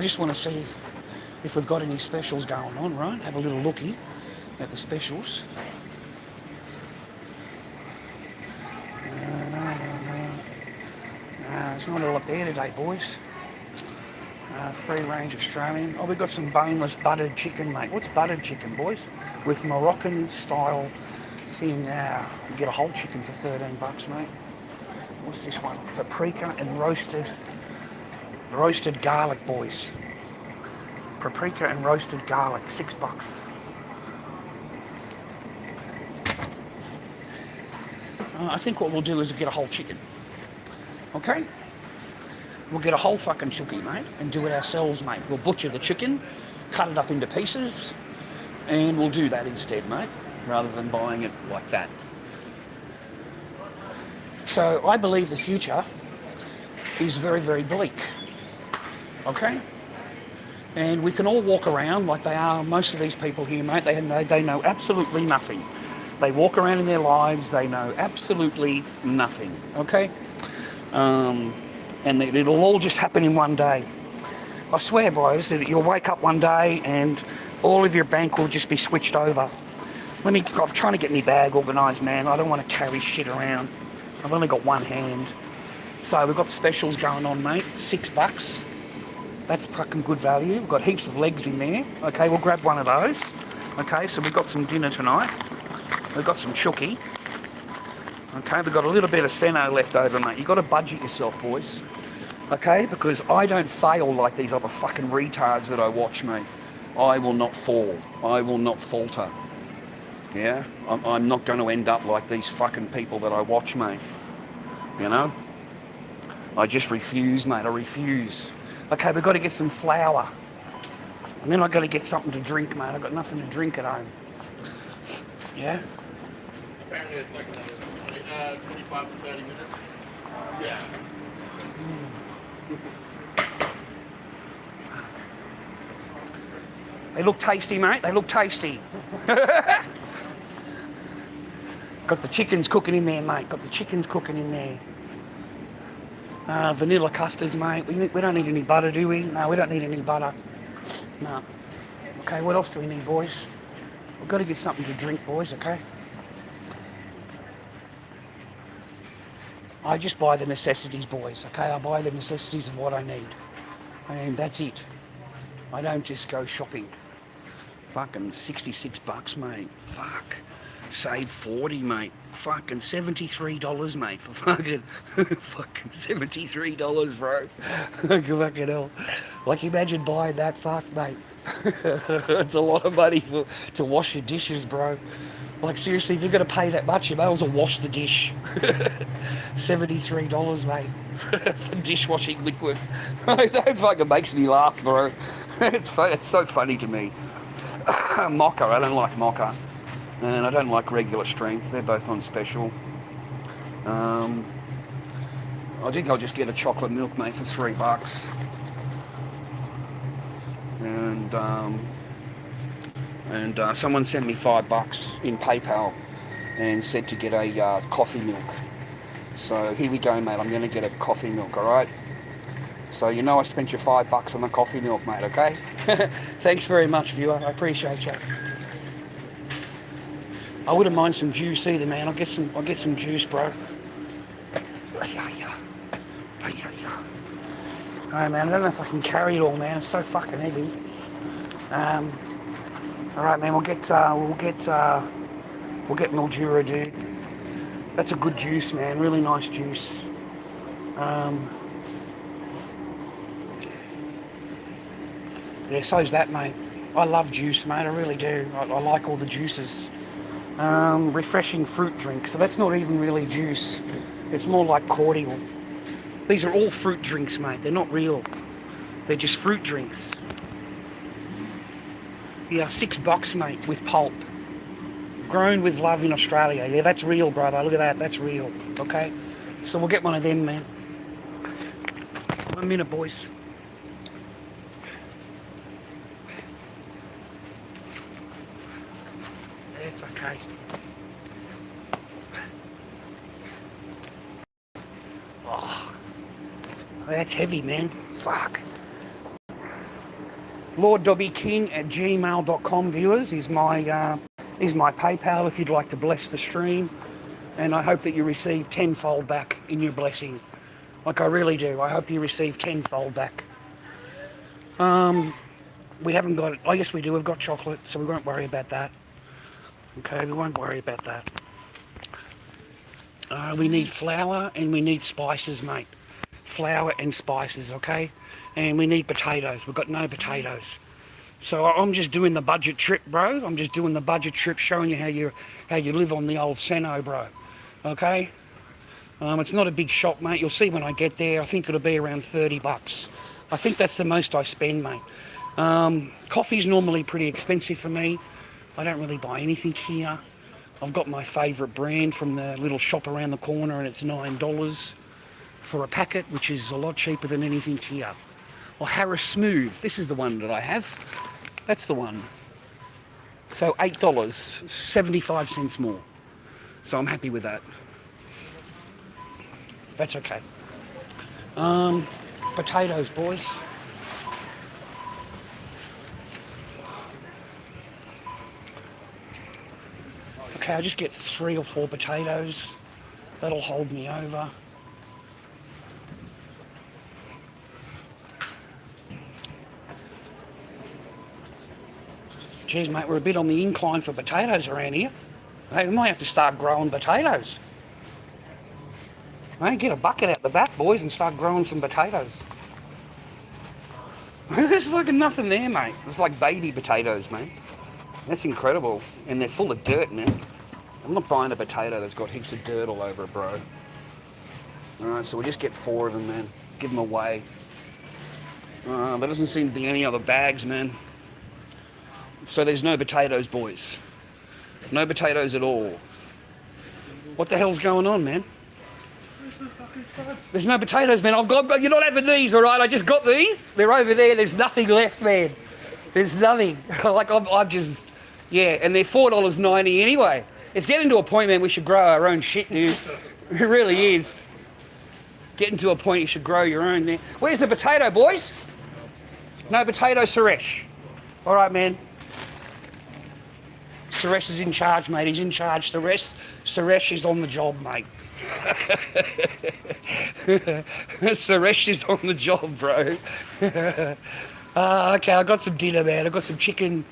just want to see if we've got any specials going on, right? Have a little looky at the specials. There's not a lot there today, boys. Free range Australian. Oh, we've got some boneless buttered chicken, mate. What's buttered chicken, boys? With Moroccan style thing. You get a whole chicken for $13, mate. What's this one? Paprika and roasted garlic, boys. Paprika and roasted garlic, $6. I think what we'll do is get a whole chicken. Okay? We'll get a whole fucking chookie, mate, and do it ourselves, mate. We'll butcher the chicken, cut it up into pieces, and we'll do that instead, mate, rather than buying it like that. So I believe the future is very, very bleak. Okay? And we can all walk around like they are, most of these people here, mate, they know absolutely nothing. They walk around in their lives, they know absolutely nothing, okay? And it'll all just happen in one day. I swear, bros, that you'll wake up one day and all of your bank will just be switched over. I'm trying to get my bag organised, man. I don't want to carry shit around. I've only got one hand. So we've got specials going on, mate. $6. That's fucking good value. We've got heaps of legs in there. Okay, we'll grab one of those. Okay, so we've got some dinner tonight. We've got some chookie. Okay, we've got a little bit of seno left over, mate. You've got to budget yourself, boys. Okay, because I don't fail like these other fucking retards that I watch, mate. I will not fall. I will not falter. Yeah? I'm not going to end up like these fucking people that I watch, mate. I just refuse, mate. I refuse. Okay, we've got to get some flour. And then I've got to get something to drink, mate. I've got nothing to drink at home. Yeah? Apparently it's like 25 to 30 minutes. Yeah. They look tasty, mate. They look tasty. Got the chickens cooking in there, mate. Got the chickens cooking in there. Vanilla custards, mate. We don't need any butter, do we? No, we don't need any butter. No. Okay, what else do we need, boys? We've got to get something to drink, boys, okay? I just buy the necessities, boys, okay? I buy the necessities of what I need. And that's it. I don't just go shopping. Fucking $66, mate. Fuck. Save 40, mate. Fucking $73, mate, for fucking $73, bro. Fucking hell. Like, imagine buying that, fuck, mate. It's a lot of money to wash your dishes, bro. Like, seriously, if you're going to pay that much, you may as well wash the dish. $73, mate. For dishwashing liquid. That fucking makes me laugh, bro. It's so funny to me. Mocha, I don't like mocha. And I don't like regular strength. They're both on special. I think I'll just get a chocolate milk, mate, for $3. And someone sent me $5 in PayPal and said to get a coffee milk. So here we go, mate. I'm going to get a coffee milk, all right? So I spent your $5 on the coffee milk, mate, okay? Thanks very much, viewer. I appreciate you. I wouldn't mind some juice either, man. I'll get some juice, bro. Alright, man. I don't know if I can carry it all, man. It's so fucking heavy. Alright, man. We'll get Mildura, dude. That's a good juice, man. Really nice juice. Yeah, so's that, mate. I love juice, mate. I really do. I like all the juices. Refreshing fruit drink. So that's not even really juice. It's more like cordial. These are all fruit drinks, mate. They're not real. They're just fruit drinks. Yeah, $6, mate, with pulp. Grown with love in Australia. Yeah, that's real, brother. Look at that. That's real. Okay? So we'll get one of them, man. 1 minute, boys. It's okay. Oh, that's heavy, man. Fuck. Lord Dobby King at gmail.com, viewers, is my PayPal if you'd like to bless the stream. And I hope that you receive tenfold back in your blessing. Like I really do. I hope you receive tenfold back. We haven't got it. Oh, yes, we do. We've got chocolate, so we won't worry about that. Okay, we won't worry about that. We need flour and we need spices, mate. Flour and spices, okay? And we need potatoes. We've got no potatoes. So I'm just doing the budget trip, bro. I'm just doing the budget trip, showing you how you live on the old Seno, bro. Okay? It's not a big shop, mate. You'll see when I get there. I think it'll be around $30. I think that's the most I spend, mate. Coffee's normally pretty expensive for me. I don't really buy anything here. I've got my favourite brand from the little shop around the corner, and it's $9 for a packet, which is a lot cheaper than anything here. Or Harris Smooth. This is the one that I have. That's the one. So $8, 75 cents more. So I'm happy with that. That's okay. Potatoes, boys. Okay, I'll just get 3 or 4 potatoes. That'll hold me over. Geez, mate, we're a bit on the incline for potatoes around here. Hey, we might have to start growing potatoes. Hey, get a bucket out the back, boys, and start growing some potatoes. There's fucking nothing there, mate. It's like baby potatoes, mate. That's incredible. And they're full of dirt, man. I'm not buying a potato that's got heaps of dirt all over it, bro. Alright, so we'll just get 4 of them, man. Give them away. There doesn't seem to be any other bags, man. So there's no potatoes, boys. No potatoes at all. What the hell's going on, man? There's no potatoes, man. You're not having these, all right? I just got these. They're over there. There's nothing left, man. There's nothing. Like, I'm just... Yeah, and they're $4.90 anyway. It's getting to a point, man, we should grow our own shit, dude. It really is. Getting to a point you should grow your own there. Where's the potato, boys? No potato, Suresh. All right, man. Suresh is in charge, mate. He's in charge. Suresh is on the job, mate. Suresh is on the job, bro. Okay, I got some dinner, man. I got some chicken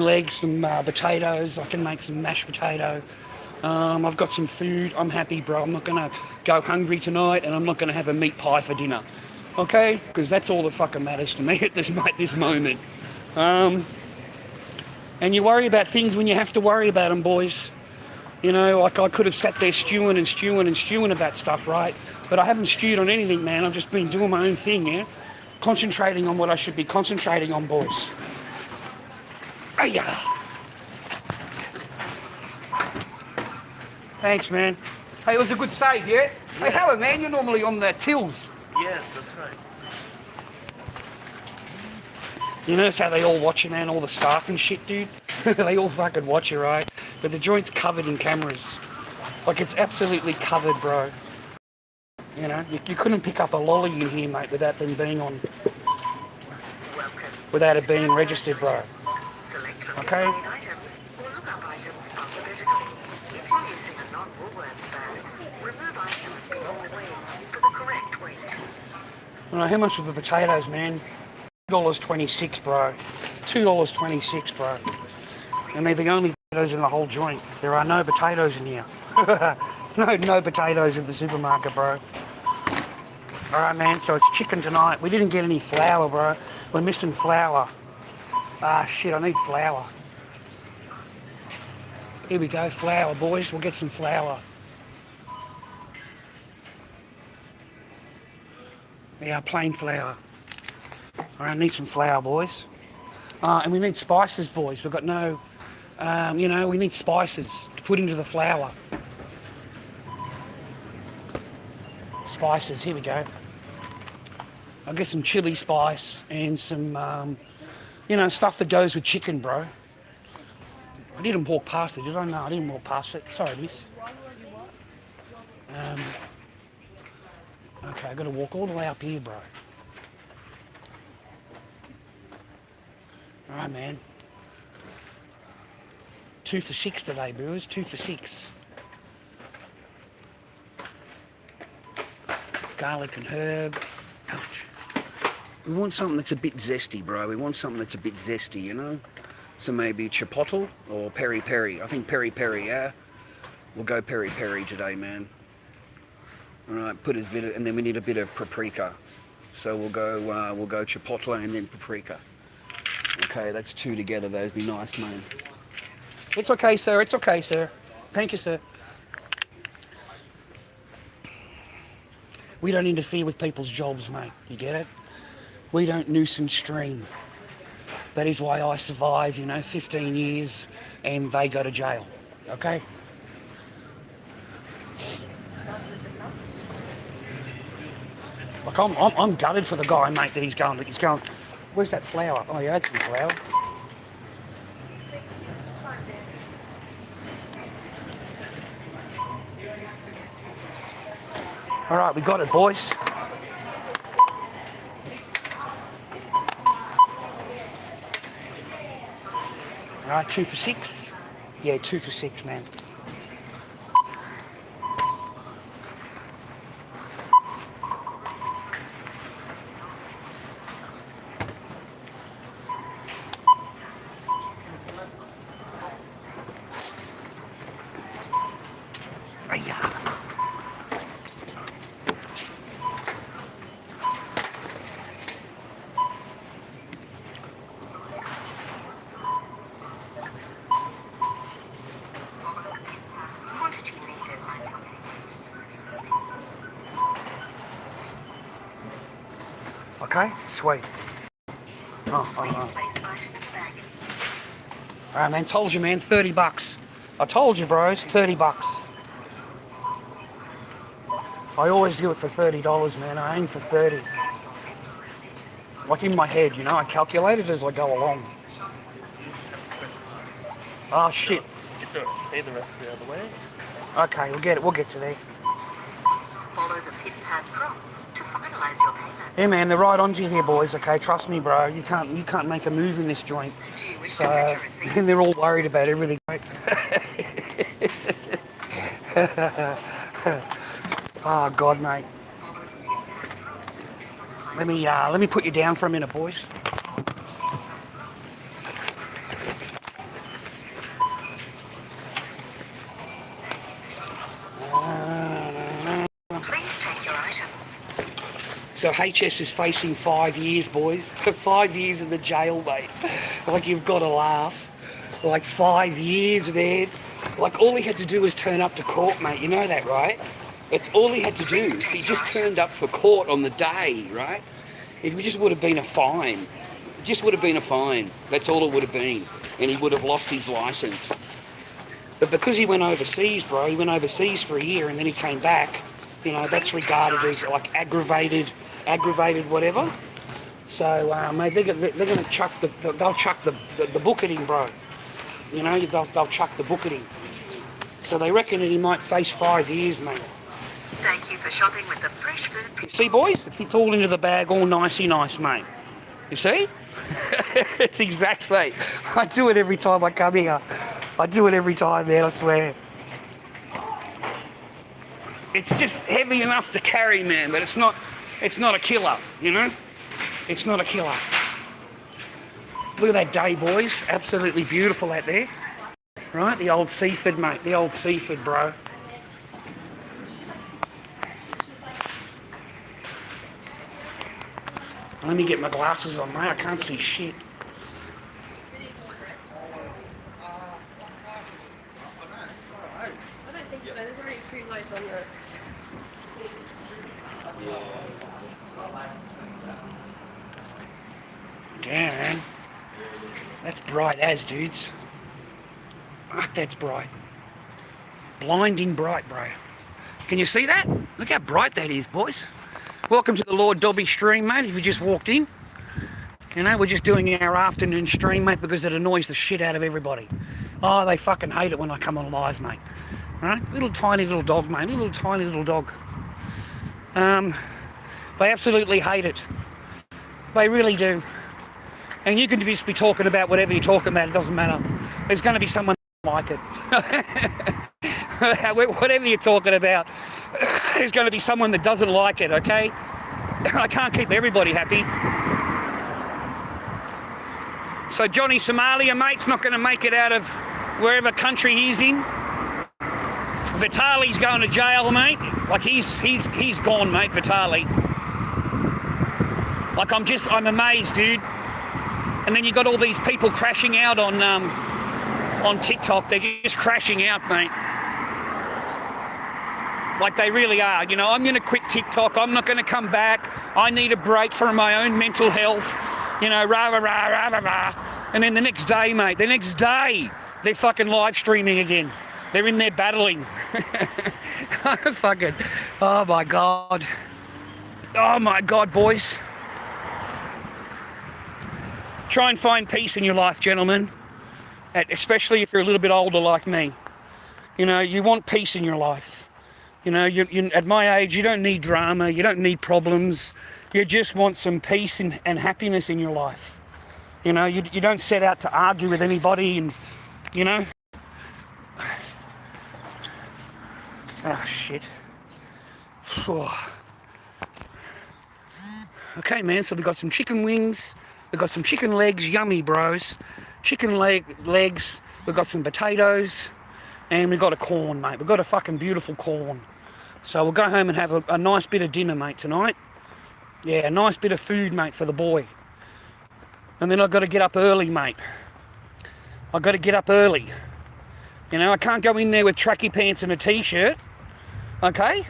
legs, some potatoes. I can make some mashed potato. I've got some food. I'm happy, bro. I'm not gonna go hungry tonight, and I'm not gonna have a meat pie for dinner. Okay? Because that's all that fucking matters to me at this moment. And you worry about things when you have to worry about them, boys. You know, like I could have sat there stewing about stuff, right? But I haven't stewed on anything, man. I've just been doing my own thing, yeah? Concentrating on what I should be concentrating on, boys. Hiya! Thanks, man. Hey, it was a good save, yeah? Hey, Howard, man, you're normally on the tills. Yes, that's right. You notice how they all watch you, man, all the staff and shit, dude? They all fucking watch you, right? But the joint's covered in cameras. Like, it's absolutely covered, bro. You know, you couldn't pick up a lolly in here, mate, without them being on... Without it being registered, bro. Okay? Alright, how much for the potatoes, man? $2.26, bro. $2.26, bro. And they're the only potatoes in the whole joint. There are no potatoes in here. No potatoes in the supermarket, bro. Alright, man, so it's chicken tonight. We didn't get any flour, bro. We're missing flour. Ah, shit, I need flour. Here we go, flour, boys. We'll get some flour. Yeah, plain flour. I need some flour, boys. And we need spices, boys. We've got no, you know, we need spices to put into the flour. Spices, here we go. I'll get some chili spice and some, you know, stuff that goes with chicken, bro. I didn't walk past it, did I? No, I didn't walk past it. Sorry, miss. Okay, I've got to walk all the way up here, bro. All right, man. 2 for $6 today, boys. 2 for $6. Garlic and herb. Ouch. We want something that's a bit zesty, bro. We want something that's a bit zesty, you know? So maybe chipotle or peri-peri. I think peri-peri, yeah? We'll go peri-peri today, man. All right, put as bit of, and then we need a bit of paprika. So we'll go chipotle and then paprika. Okay, that's 2 together. Those be nice, man. It's okay, sir. It's okay, sir. Thank you, sir. We don't interfere with people's jobs, mate. You get it? We don't nuisance stream. That is why I survive, you know, 15 years and they go to jail. Okay? Like, I'm gutted for the guy, mate, that he's going, where's that flour? Oh, yeah, that's some flour. All right, we got it, boys. All right, 2 for $6. Yeah, 2 for $6, man. Okay, sweet. All right, man, told you, man, $30. I told you, bros, $30. I always do it for $30, man. I aim for 30. Like in my head, you know, I calculate it as I go along. Oh, shit. It's alright. Pay the rest the other way. Okay, we'll get it. We'll get to there. Follow the pin pad prompts to finalize your payment. Yeah, man, they're right onto you here, boys. Okay, trust me, bro. You can't make a move in this joint. Do you wish So, to print a receipt? and they're all worried about everything. Oh God, mate. Let me put you down for a minute, boys. Please take your items. So HS is facing 5 years, boys. 5 years in the jail, mate. Like, you've got to laugh. Like, 5 years, man. Like, all he had to do was turn up to court, mate. You know that, right? It's all he had to do. He just turned up for court on the day, right? It just would have been a fine. It just would have been a fine. That's all it would have been. And he would have lost his license. But because he went overseas, bro, he went overseas for a year and then he came back, you know, that's regarded as like aggravated whatever. So, mate, they're going to chuck they'll chuck the book at him, bro. You know, they'll chuck the book at him. So they reckon that he might face 5 years, mate. Thank you for shopping with the fresh food people. See, boys, it fits all into the bag, all nicey nice, mate. You see? It's exact, mate. I do it every time I come here. I do it every time, man, I swear. It's just heavy enough to carry, man, but it's not a killer, you know? It's not a killer. Look at that day, boys. Absolutely beautiful out there. Right? The old Seaford, mate. The old Seaford, bro. Let me get my glasses on, mate. I can't see shit. I don't think so. There's already 2 loads on there. Yeah, man. That's bright as, dudes. Fuck, that's bright. Blinding bright, bro. Can you see that? Look how bright that is, boys. Welcome to the Lord Dobby stream, mate, if you just walked in. You know, we're just doing our afternoon stream, mate, because it annoys the shit out of everybody. Oh, they fucking hate it when I come on live, mate. Right? Little tiny little dog, mate. Little tiny little dog. They absolutely hate it. They really do. And you can just be talking about whatever you're talking about, it doesn't matter. There's going to be someone like it. Whatever you're talking about, there's going to be someone that doesn't like it, okay? I can't keep everybody happy. So Johnny Somalia, mate's not going to make it out of wherever country he's in. Vitali's going to jail, mate. Like he's gone, mate, Vitali. Like I'm amazed, dude. And then you got all these people crashing out on TikTok. They're just crashing out, mate. Like they really are. You know, I'm going to quit TikTok. I'm not going to come back. I need a break from my own mental health. You know, rah, rah, rah, rah, rah, rah. And then the next day, mate, they're fucking live streaming again. They're in there battling. Fucking, oh my God. Oh my God, boys. Try and find peace in your life, gentlemen. Especially if you're a little bit older like me. You know, you want peace in your life. You know, you at my age, you don't need drama. You don't need problems. You just want some peace and happiness in your life. You know, you don't set out to argue with anybody and, you know. Oh, shit. Okay, man, so we got some chicken wings. We got some chicken legs. Yummy, bros. Chicken legs. We got some potatoes. And we got a corn, mate. We got a fucking beautiful corn. So we'll go home and have a nice bit of dinner, mate, tonight. Yeah, a nice bit of food, mate, for the boy. And then I've got to get up early, mate. I've got to get up early. You know, I can't go in there with tracky pants and a t-shirt. Okay?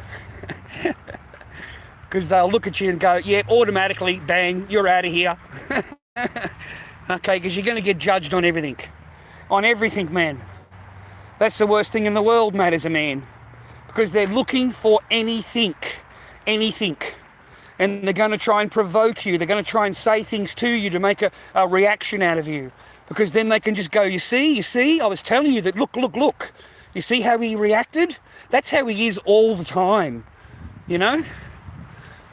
Because they'll look at you and go, yeah, automatically, bang, you're out of here. Okay, because you're going to get judged on everything. On everything, man. That's the worst thing in the world, mate, as a man. Because they're looking for anything. Anything. And they're going to try and provoke you. They're going to try and say things to you to make a reaction out of you. Because then they can just go, you see, I was telling you that, look. You see how he reacted? That's how he is all the time. You know?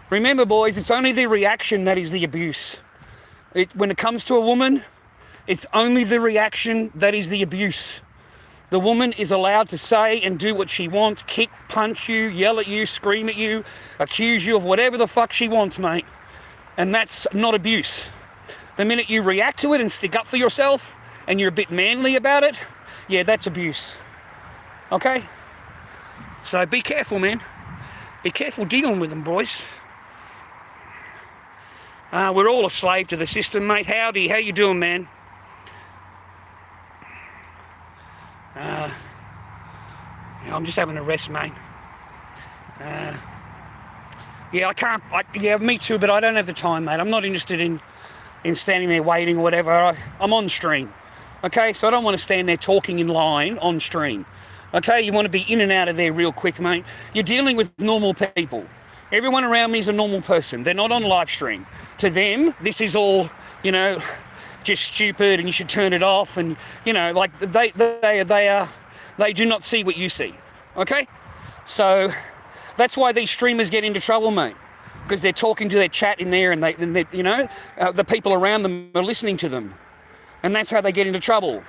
Remember, boys, it's only the reaction that is the abuse. When it comes to a woman, it's only the reaction that is the abuse. The woman is allowed to say and do what she wants, kick, punch you, yell at you, scream at you, accuse you of whatever the fuck she wants, mate. And that's not abuse. The minute you react to it and stick up for yourself and you're a bit manly about it, yeah, that's abuse. Okay? So be careful, man. Be careful dealing with them, boys. We're all a slave to the system, mate. Howdy, how you doing, man? I'm just having a rest, mate. Yeah, I can't. Yeah, me too, but I don't have the time, mate. I'm not interested in standing there waiting or whatever. I'm on stream. Okay, so I don't want to stand there talking in line on stream. Okay, you want to be in and out of there real quick, mate. You're dealing with normal people. Everyone around me is a normal person. They're not on live stream. To them, this is all, you know, just stupid and you should turn it off and, you know, like they do not see what you see. Okay? So that's why these streamers get into trouble, mate. Because they're talking to their chat in there and they you know, the people around them are listening to them. And that's how they get into trouble.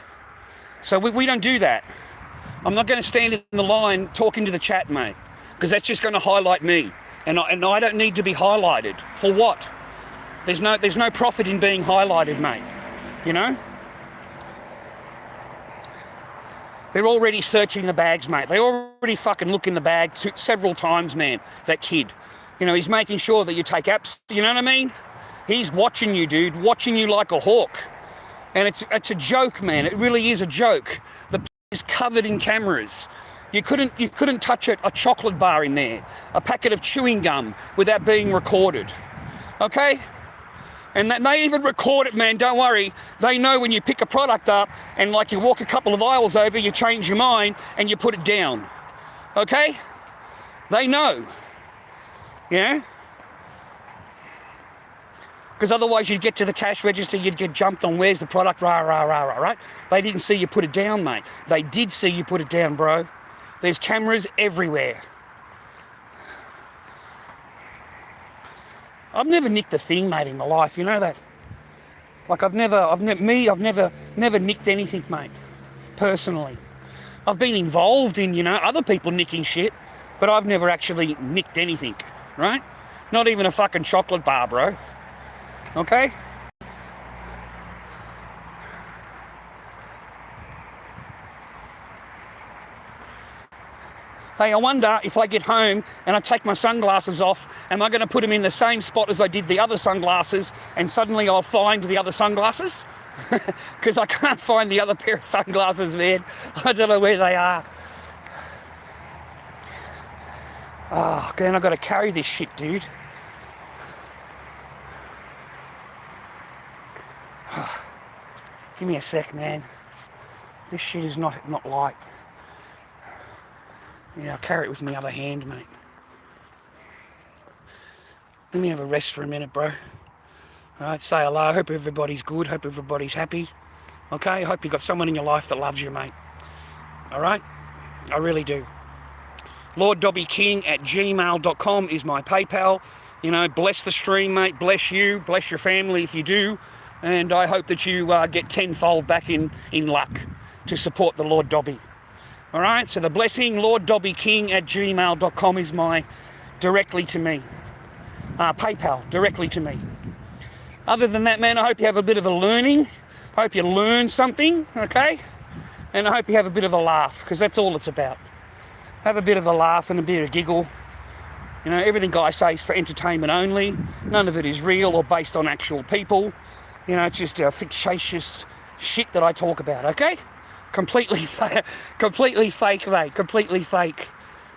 So we don't do that. I'm not going to stand in the line talking to the chat, mate. Because that's just going to highlight me. And I don't need to be highlighted. For what? There's no profit in being highlighted, mate. You know? They're already searching the bags, mate. They already fucking look in the bag several times, man. That kid. You know, he's making sure that you take apps. You know what I mean? He's watching you, dude. Watching you like a hawk. And it's a joke, man. It really is a joke. The place is covered in cameras. You couldn't touch a chocolate bar in there, a packet of chewing gum without being recorded. Okay? And they even record it, man, don't worry. They know when you pick a product up and like you walk a couple of aisles over, you change your mind and you put it down. Okay? They know. Yeah? Because otherwise you'd get to the cash register, you'd get jumped on, where's the product, right? They didn't see you put it down, mate. They did see you put it down, bro. There's cameras everywhere. I've never nicked a thing, mate, in my life, you know that? Like I've never nicked anything, mate, personally. I've been involved in, you know, other people nicking shit, but I've never actually nicked anything, right? Not even a fucking chocolate bar, bro. Okay? Hey, I wonder if I get home and I take my sunglasses off, am I going to put them in the same spot as I did the other sunglasses and suddenly I'll find the other sunglasses? Because I can't find the other pair of sunglasses, man. I don't know where they are. Oh, man, I've got to carry this shit, dude. Give me a sec, man. This shit is not light. Yeah, I'll carry it with my other hand, mate. Let me have a rest for a minute, bro. Alright, say hello. Hope everybody's good. Hope everybody's happy. Okay? Hope you got someone in your life that loves you, mate. Alright? I really do. LordDobbyKing@gmail.com is my PayPal. You know, bless the stream, mate. Bless you. Bless your family if you do. And I hope that you get tenfold back in luck to support the Lord Dobby. All right, so the blessing, LordDobbyKing@gmail.com is my directly to me. PayPal, directly to me. Other than that, man, I hope you have a bit of a learning. I hope you learn something, okay? And I hope you have a bit of a laugh, because that's all it's about. Have a bit of a laugh and a bit of a giggle. You know, everything I say is for entertainment only. None of it is real or based on actual people. You know, it's just fictitious shit that I talk about, okay? Completely fake, mate. Completely fake.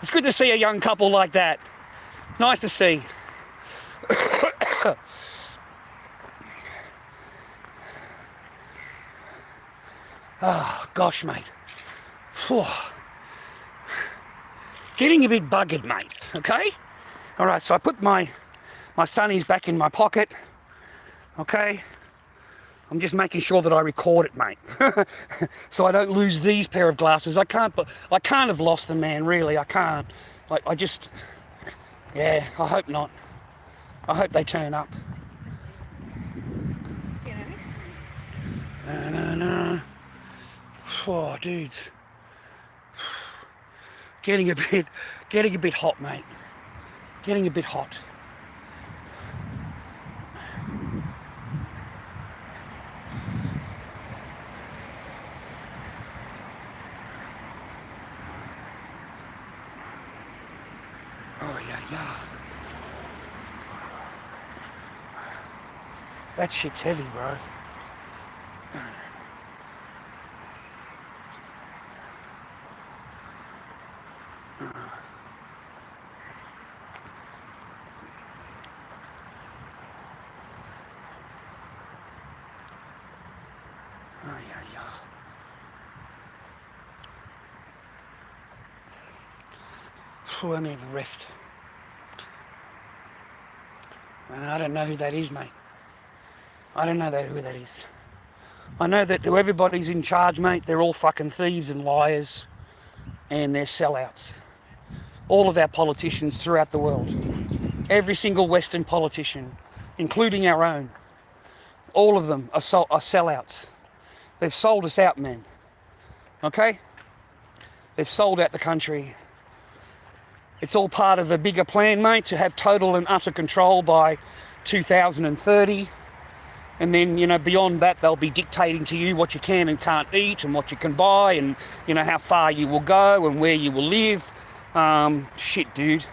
It's good to see a young couple like that. Nice to see. Oh, gosh, mate. Phew. Getting a bit buggered, mate, okay? All right, so I put my sunnies back in my pocket, okay? I'm just making sure that I record it, mate. So I don't lose these pair of glasses. I can't have lost them, man, really, I can't. I just, yeah, I hope not. I hope they turn up. Yeah. No. Oh, dudes. Getting a bit hot, mate. Getting a bit hot. Oh, yeah. That shit's heavy, bro. Oh, yeah. Let me have a rest. I don't know who that is, mate. I don't know who that is. I know that everybody's in charge, mate. They're all fucking thieves and liars, and they're sellouts. All of our politicians throughout the world. Every single Western politician, including our own. All of them are sellouts. They've sold us out, man. Okay? They've sold out the country. It's all part of a bigger plan, mate, to have total and utter control by 2030. And then, you know, beyond that, they'll be dictating to you what you can and can't eat and what you can buy and, you know, how far you will go and where you will live. Shit, dude.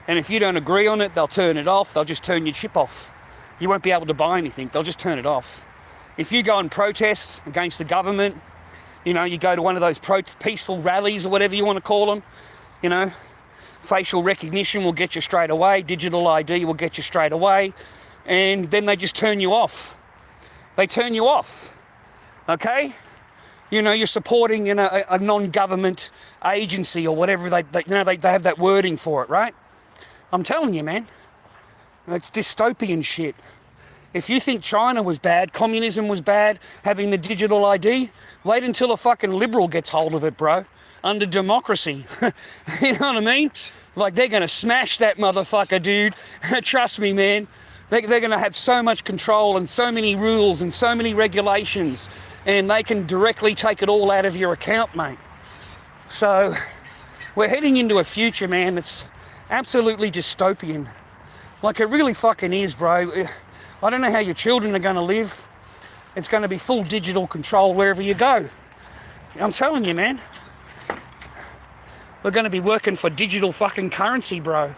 And if you don't agree on it, they'll turn it off. They'll just turn your chip off. You won't be able to buy anything. They'll just turn it off. If you go and protest against the government, you know, you go to one of those peaceful rallies or whatever you want to call them, you know, facial recognition will get you straight away. Digital ID will get you straight away. and then they just turn you off. They turn you off, okay? You know, you're supporting a non-government agency or whatever they have that wording for it, right? I'm telling you, man, it's dystopian shit. If you think China was bad, communism was bad, having the digital ID, wait until a fucking liberal gets hold of it, bro. Under democracy. You know what I mean? Like, they're going to smash that motherfucker, dude. Trust me, man. They're going to have so much control and so many rules and so many regulations, and they can directly take it all out of your account, mate. So we're heading into a future, man, that's absolutely dystopian. Like, it really fucking is, bro. I don't know how your children are going to live. It's going to be full digital control wherever you go. I'm telling you, man. We're going to be working for digital fucking currency, bro.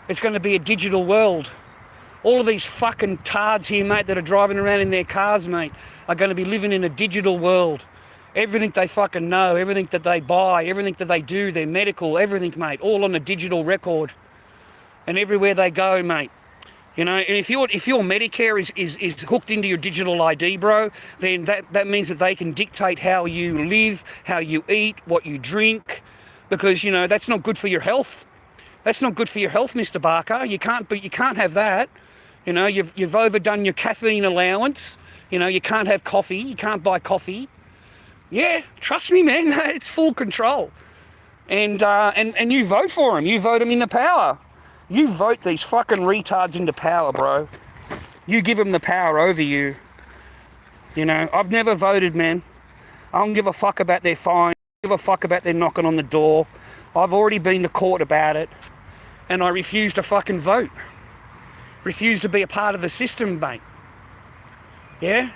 It's going to be a digital world. All of these fucking tards here, mate, that are driving around in their cars, mate, are going to be living in a digital world. Everything they fucking know, everything that they buy, everything that they do, their medical, everything, mate, all on a digital record. And everywhere they go, mate. You know, and if your Medicare is hooked into your digital ID, bro, then that means that they can dictate how you live, how you eat, what you drink, because, you know, that's not good for your health. That's not good for your health, Mr. Barker. You can't have that. You know, you've overdone your caffeine allowance. You know, you can't have coffee. You can't buy coffee. Yeah, trust me, man. It's full control. And you vote for them. You vote them into power. You vote these fucking retards into power, bro. You give them the power over you. You know, I've never voted, man. I don't give a fuck about their fine. I don't give a fuck about their knocking on the door. I've already been to court about it. And I refuse to fucking vote. Refuse to be a part of the system, mate. Yeah?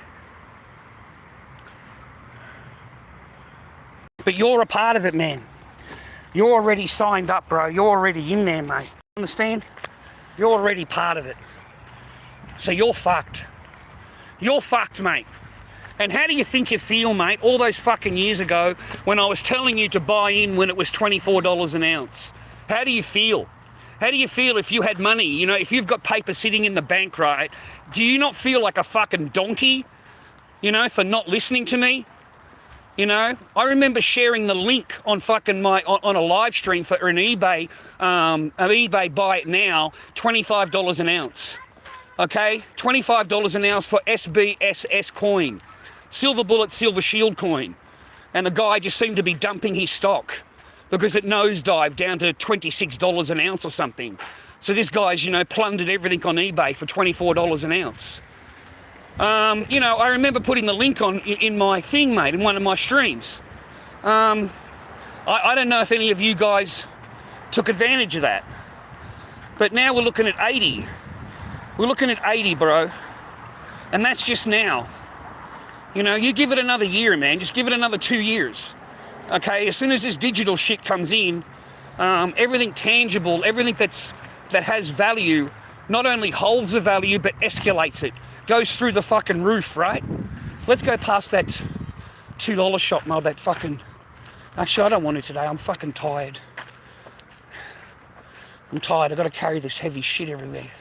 But you're a part of it, man. You're already signed up, bro. You're already in there, mate. Understand? You're already part of it. So you're fucked. You're fucked, mate. And how do you think you feel, mate, all those fucking years ago when I was telling you to buy in when it was $24 an ounce? How do you feel? How do you feel if you had money? You know, if you've got paper sitting in the bank, right? Do you not feel like a fucking donkey, you know, for not listening to me? You know, I remember sharing the link on fucking on a live stream for an eBay buy it now, $25 an ounce. Okay, $25 an ounce for SBSS coin, silver bullet, silver shield coin, and the guy just seemed to be dumping his stock because it nosedived down to $26 an ounce or something. So this guy's, you know, plundered everything on eBay for $24 an ounce. You know, I remember putting the link on in my thing, mate, in one of my streams. I don't know if any of you guys took advantage of that. But now we're looking at 80. We're looking at 80, bro. And that's just now. You know, you give it another year, man. Just give it another 2 years. Okay, as soon as this digital shit comes in, everything tangible, everything that has value, not only holds the value, but escalates it. Goes through the fucking roof, right? Let's go past that $2 shop, Mel, that fucking... Actually, I don't want to today. I'm fucking tired. I'm tired. I've got to carry this heavy shit everywhere.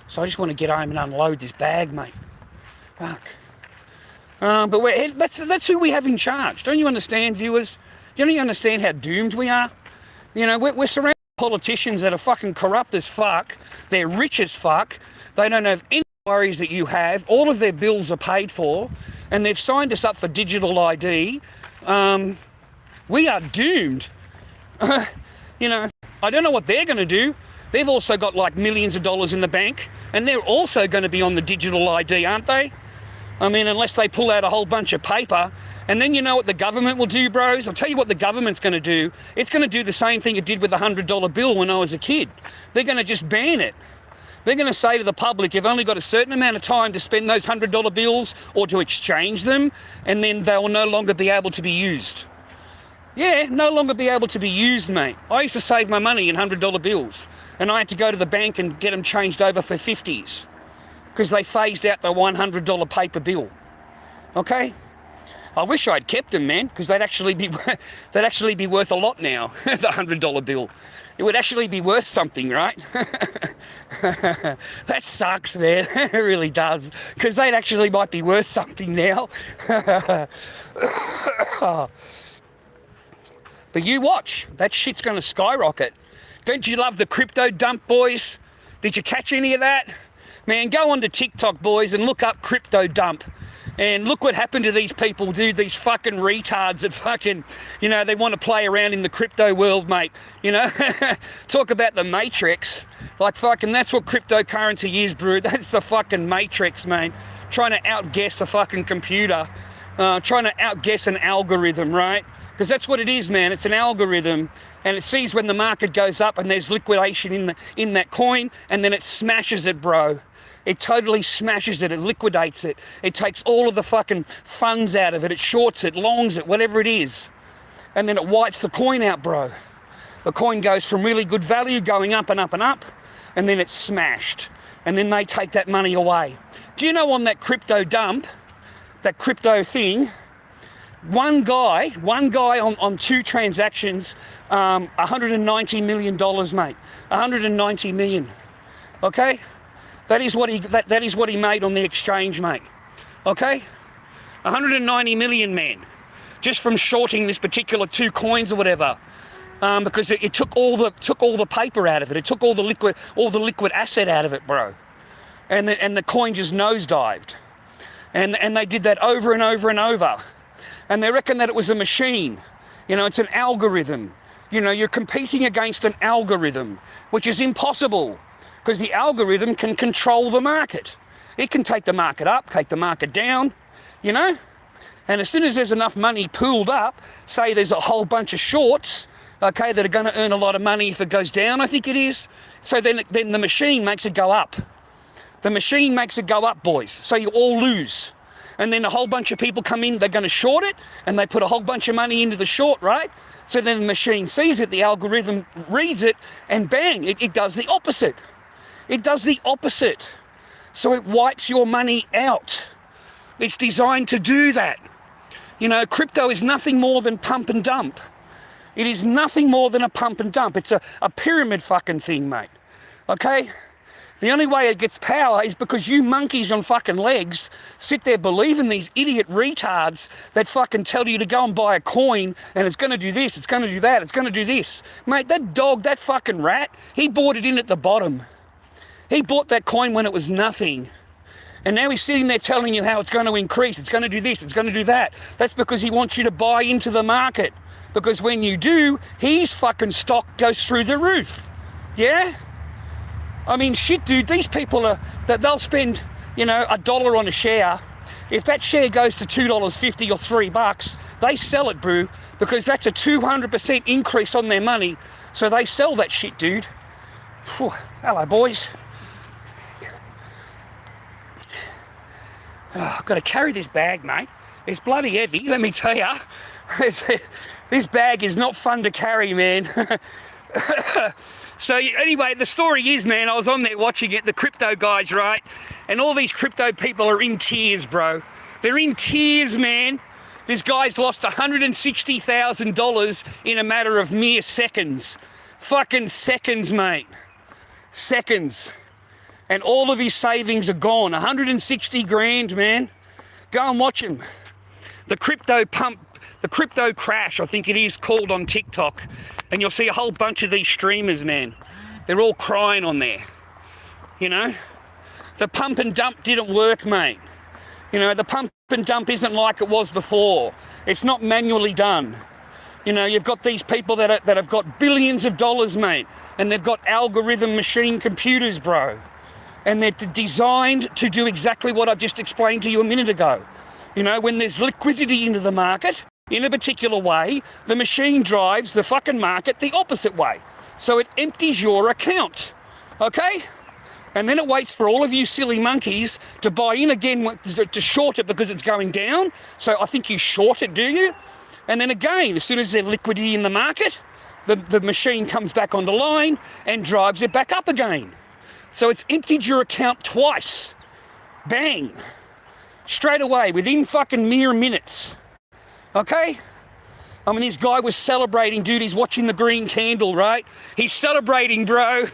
So I just want to get home and unload this bag, mate. Fuck. But that's who we have in charge. Don't you understand, viewers? Don't you understand how doomed we are? You know, we're surrounded by politicians that are fucking corrupt as fuck. They're rich as fuck. They don't have any worries that you have. All of their bills are paid for. And they've signed us up for digital ID. We are doomed. You know, I don't know what they're going to do. They've also got like millions of dollars in the bank. And they're also going to be on the digital ID, aren't they? I mean, unless they pull out a whole bunch of paper. And then you know what the government will do, bros? I'll tell you what the government's going to do. It's going to do the same thing it did with the $100 bill when I was a kid. They're going to just ban it. They're going to say to the public, you've only got a certain amount of time to spend those $100 bills or to exchange them, and then they will no longer be able to be used. Yeah, no longer be able to be used, mate. I used to save my money in $100 bills, and I had to go to the bank and get them changed over for 50s because they phased out the $100 paper bill. Okay? I wish I'd kept them, man, because they'd actually be worth a lot now, the $100 bill. it would actually be worth something, right? That sucks, man. It really does. Because they'd actually might be worth something now. But you watch, that shit's going to skyrocket. Don't you love the crypto dump, boys? Did you catch any of that? Man, go on to TikTok, boys, and look up crypto dump. And look what happened to these people, dude, these fucking retards that fucking, you know, they want to play around in the crypto world, mate. You know, talk about the matrix. Like fucking, that's what cryptocurrency is, bro. That's the fucking matrix, man. Trying to outguess a fucking computer. Trying to outguess an algorithm, right? Because that's what it is, man. It's an algorithm, and it sees when the market goes up and there's liquidation in that coin, and then it smashes it, bro. It totally smashes it. It liquidates it. It takes all of the fucking funds out of it. It shorts it, longs it, whatever it is, and then it wipes the coin out, bro. The coin goes from really good value going up and up and up, and then it's smashed, and then they take that money away. Do you know on that crypto dump, that crypto thing, one guy on 2 transactions, $190 million, mate. 190 million. Okay? That is what he made on the exchange, mate. Okay? 190 million, man. Just from shorting this particular 2 coins or whatever. Because it took all the paper out of it. It took all the liquid asset out of it, bro. And the coin just nosedived. And they did that over and over and over. And they reckon that it was a machine. You know, it's an algorithm. You know, you're competing against an algorithm, which is impossible because the algorithm can control the market. It can take the market up, take the market down, you know? And as soon as there's enough money pooled up, say there's a whole bunch of shorts, okay, that are going to earn a lot of money if it goes down, I think it is. So then the machine makes it go up. The machine makes it go up, boys. So you all lose. And then a whole bunch of people come in, they're going to short it, and they put a whole bunch of money into the short, right? So then the machine sees it, the algorithm reads it, and bang, it does the opposite. It does the opposite. So it wipes your money out. It's designed to do that. You know, crypto is nothing more than pump and dump. It is nothing more than a pump and dump. It's a pyramid fucking thing, mate. Okay? The only way it gets power is because you monkeys on fucking legs sit there believing these idiot retards that fucking tell you to go and buy a coin and it's going to do this, it's going to do that, it's going to do this. Mate, that dog, that fucking rat, he bought it in at the bottom. He bought that coin when it was nothing. And now he's sitting there telling you how it's going to increase, it's going to do this, it's going to do that. That's because he wants you to buy into the market. Because when you do, his fucking stock goes through the roof. Yeah? I mean, shit, dude, these people they'll spend, you know, $1 on a share. If that share goes to $2.50 or $3, they sell it, bro, because that's a 200% increase on their money. So they sell that shit, dude. Whew. Hello, boys. Oh, I've got to carry this bag, mate. It's bloody heavy, let me tell you. This bag is not fun to carry, man. So anyway, the story is, man, I was on there watching it, the crypto guys, right? And all these crypto people are in tears, bro. They're in tears, man. This guy's lost $160,000 in a matter of mere seconds. Fucking seconds, mate. Seconds. And all of his savings are gone. 160 grand, man. Go and watch him. The crypto pump, the crypto crash, I think it is called on TikTok. And you'll see a whole bunch of these streamers, man. They're all crying on there. You know? The pump and dump didn't work, mate. You know, the pump and dump isn't like it was before. It's not manually done. You know, you've got these people that have got billions of dollars, mate. And they've got algorithm machine computers, bro. And they're designed to do exactly what I just explained to you a minute ago. You know, when there's liquidity into the market, in a particular way, the machine drives the fucking market the opposite way. So it empties your account, okay? And then it waits for all of you silly monkeys to buy in again, to short it because it's going down. So I think you short it, do you? And then again, as soon as there's liquidity in the market, the machine comes back on the line and drives it back up again. So it's emptied your account twice. Bang. Straight away, within fucking mere minutes. Okay? I mean, this guy was celebrating, dude. He's watching the green candle, right? He's celebrating, bro.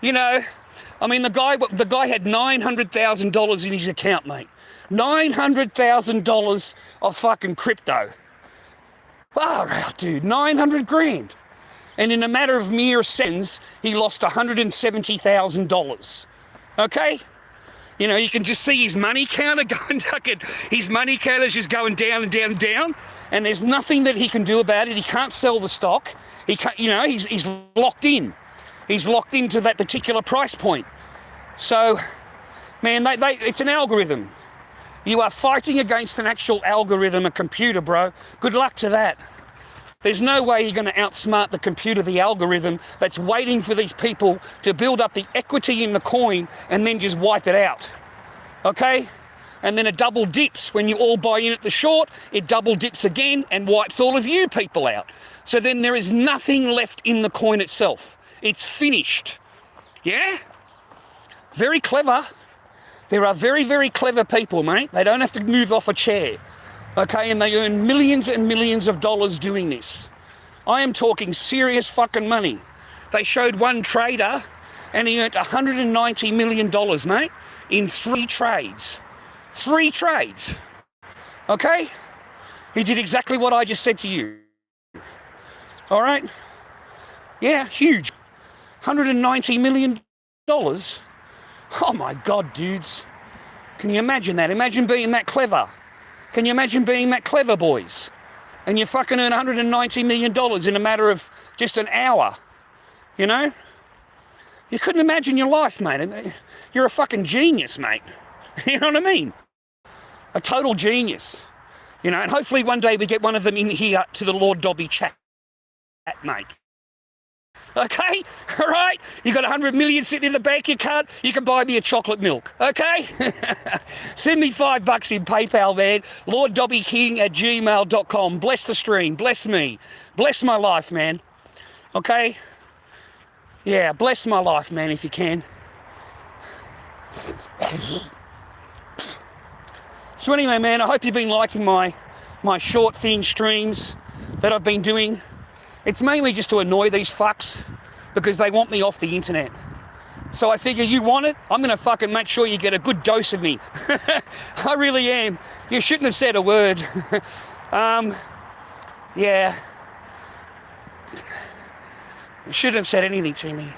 You know, I mean, the guy had $900,000 in his account, mate. $900,000 of fucking crypto. Far out, dude. 900 grand. And in a matter of mere seconds, he lost $170,000. Okay? You know, you can just see his money counter going, his money counter's just going down and down and down, and there's nothing that he can do about it. He can't sell the stock. He can't, you know, he's locked in. He's locked into that particular price point. So, man, it's an algorithm. You are fighting against an actual algorithm, a computer, bro. Good luck to that. There's no way you're going to outsmart the computer, the algorithm that's waiting for these people to build up the equity in the coin and then just wipe it out. Okay? And then it double dips. When you all buy in at the short, it double dips again and wipes all of you people out. So then there is nothing left in the coin itself. It's finished. Yeah? Very clever. There are very, very clever people, mate. They don't have to move off a chair. Okay, and they earn millions and millions of dollars doing this. I am talking serious fucking money. They showed one trader and he earned $190 million, mate, in 3 trades. 3 trades. Okay? He did exactly what I just said to you. All right? Yeah, huge. $190 million. Oh my God, dudes. Can you imagine that? Imagine being that clever. Can you imagine being that clever, boys? And you fucking earn $190 million in a matter of just an hour. You know? You couldn't imagine your life, mate. You're a fucking genius, mate. You know what I mean? A total genius. You know, and hopefully one day we get one of them in here to the Lord Dobby chat, mate. Okay? All right? You got 100 million sitting in the bank account, you can buy me a chocolate milk. Okay? Send me $5 in PayPal, man. LordDobbyKing@gmail.com. Bless the stream. Bless me. Bless my life, man. Okay? Yeah, bless my life, man, if you can. So anyway, man, I hope you've been liking my short, thin streams that I've been doing. It's mainly just to annoy these fucks because they want me off the internet. So I figure you want it, I'm gonna fucking make sure you get a good dose of me. I really am. You shouldn't have said a word. Yeah. You shouldn't have said anything to me.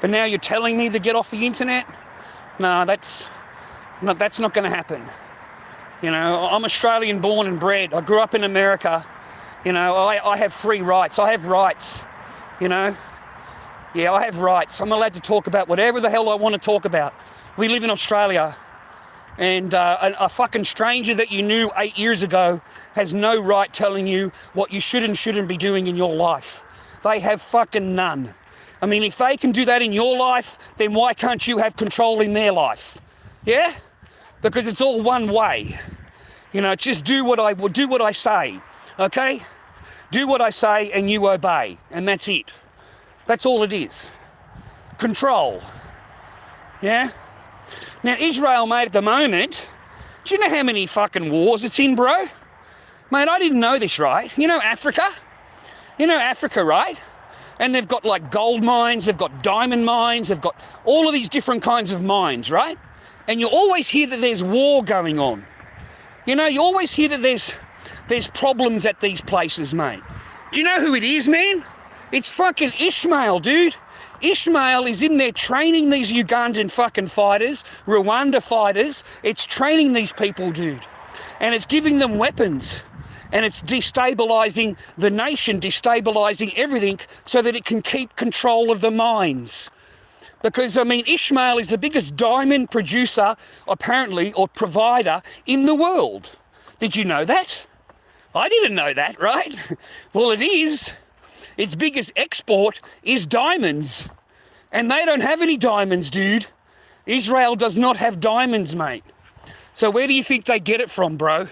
But now you're telling me to get off the internet? No, that's not gonna happen. You know, I'm Australian born and bred. I grew up in America. You know, I have free rights. I have rights, you know. Yeah, I have rights. I'm allowed to talk about whatever the hell I want to talk about. We live in Australia, and a fucking stranger that you knew 8 years ago has no right telling you what you should and shouldn't be doing in your life. They have fucking none. I mean, if they can do that in your life, then why can't you have control in their life? Yeah? Because it's all one way. You know, just do what I say. Okay? Do what I say and you obey. And that's it. That's all it is. Control. Yeah? Now, Israel, mate, at the moment, do you know how many fucking wars it's in, bro? Mate, I didn't know this, right? You know Africa? You know Africa, right? And they've got like gold mines, they've got diamond mines, they've got all of these different kinds of mines, right? And you always hear that there's war going on. You know, you always hear that there's problems at these places, mate. Do you know who it is, man? It's fucking Ishmael, dude. Ishmael is in there training these Ugandan fucking fighters, Rwanda fighters. It's training these people, dude. And it's giving them weapons. And it's destabilising the nation, destabilising everything so that it can keep control of the mines. Because, I mean, Ishmael is the biggest diamond producer, apparently, or provider in the world. Did you know that? I didn't know that, right? Well, it is. Its biggest export is diamonds. And they don't have any diamonds, dude. Israel does not have diamonds, mate. So where do you think they get it from, bro?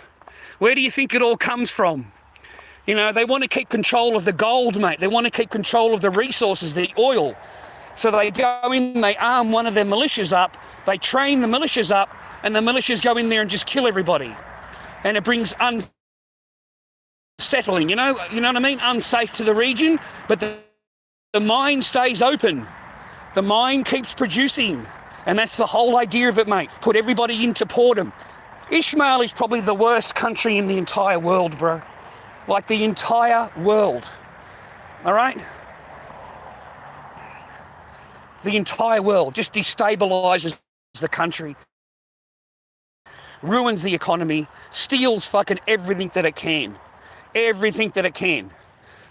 Where do you think it all comes from? You know, they want to keep control of the gold, mate. They want to keep control of the resources, the oil. So they go in, they arm one of their militias up, they train the militias up, and the militias go in there and just kill everybody. And it brings unsettling, you know what I mean? Unsafe to the region, but the mine stays open. The mine keeps producing, and that's the whole idea of it, mate. Put everybody into Portum. Ishmael is probably the worst country in the entire world, bro. Like the entire world, all right? The entire world just destabilizes the country, ruins the economy, steals fucking everything that it can. Everything that it can.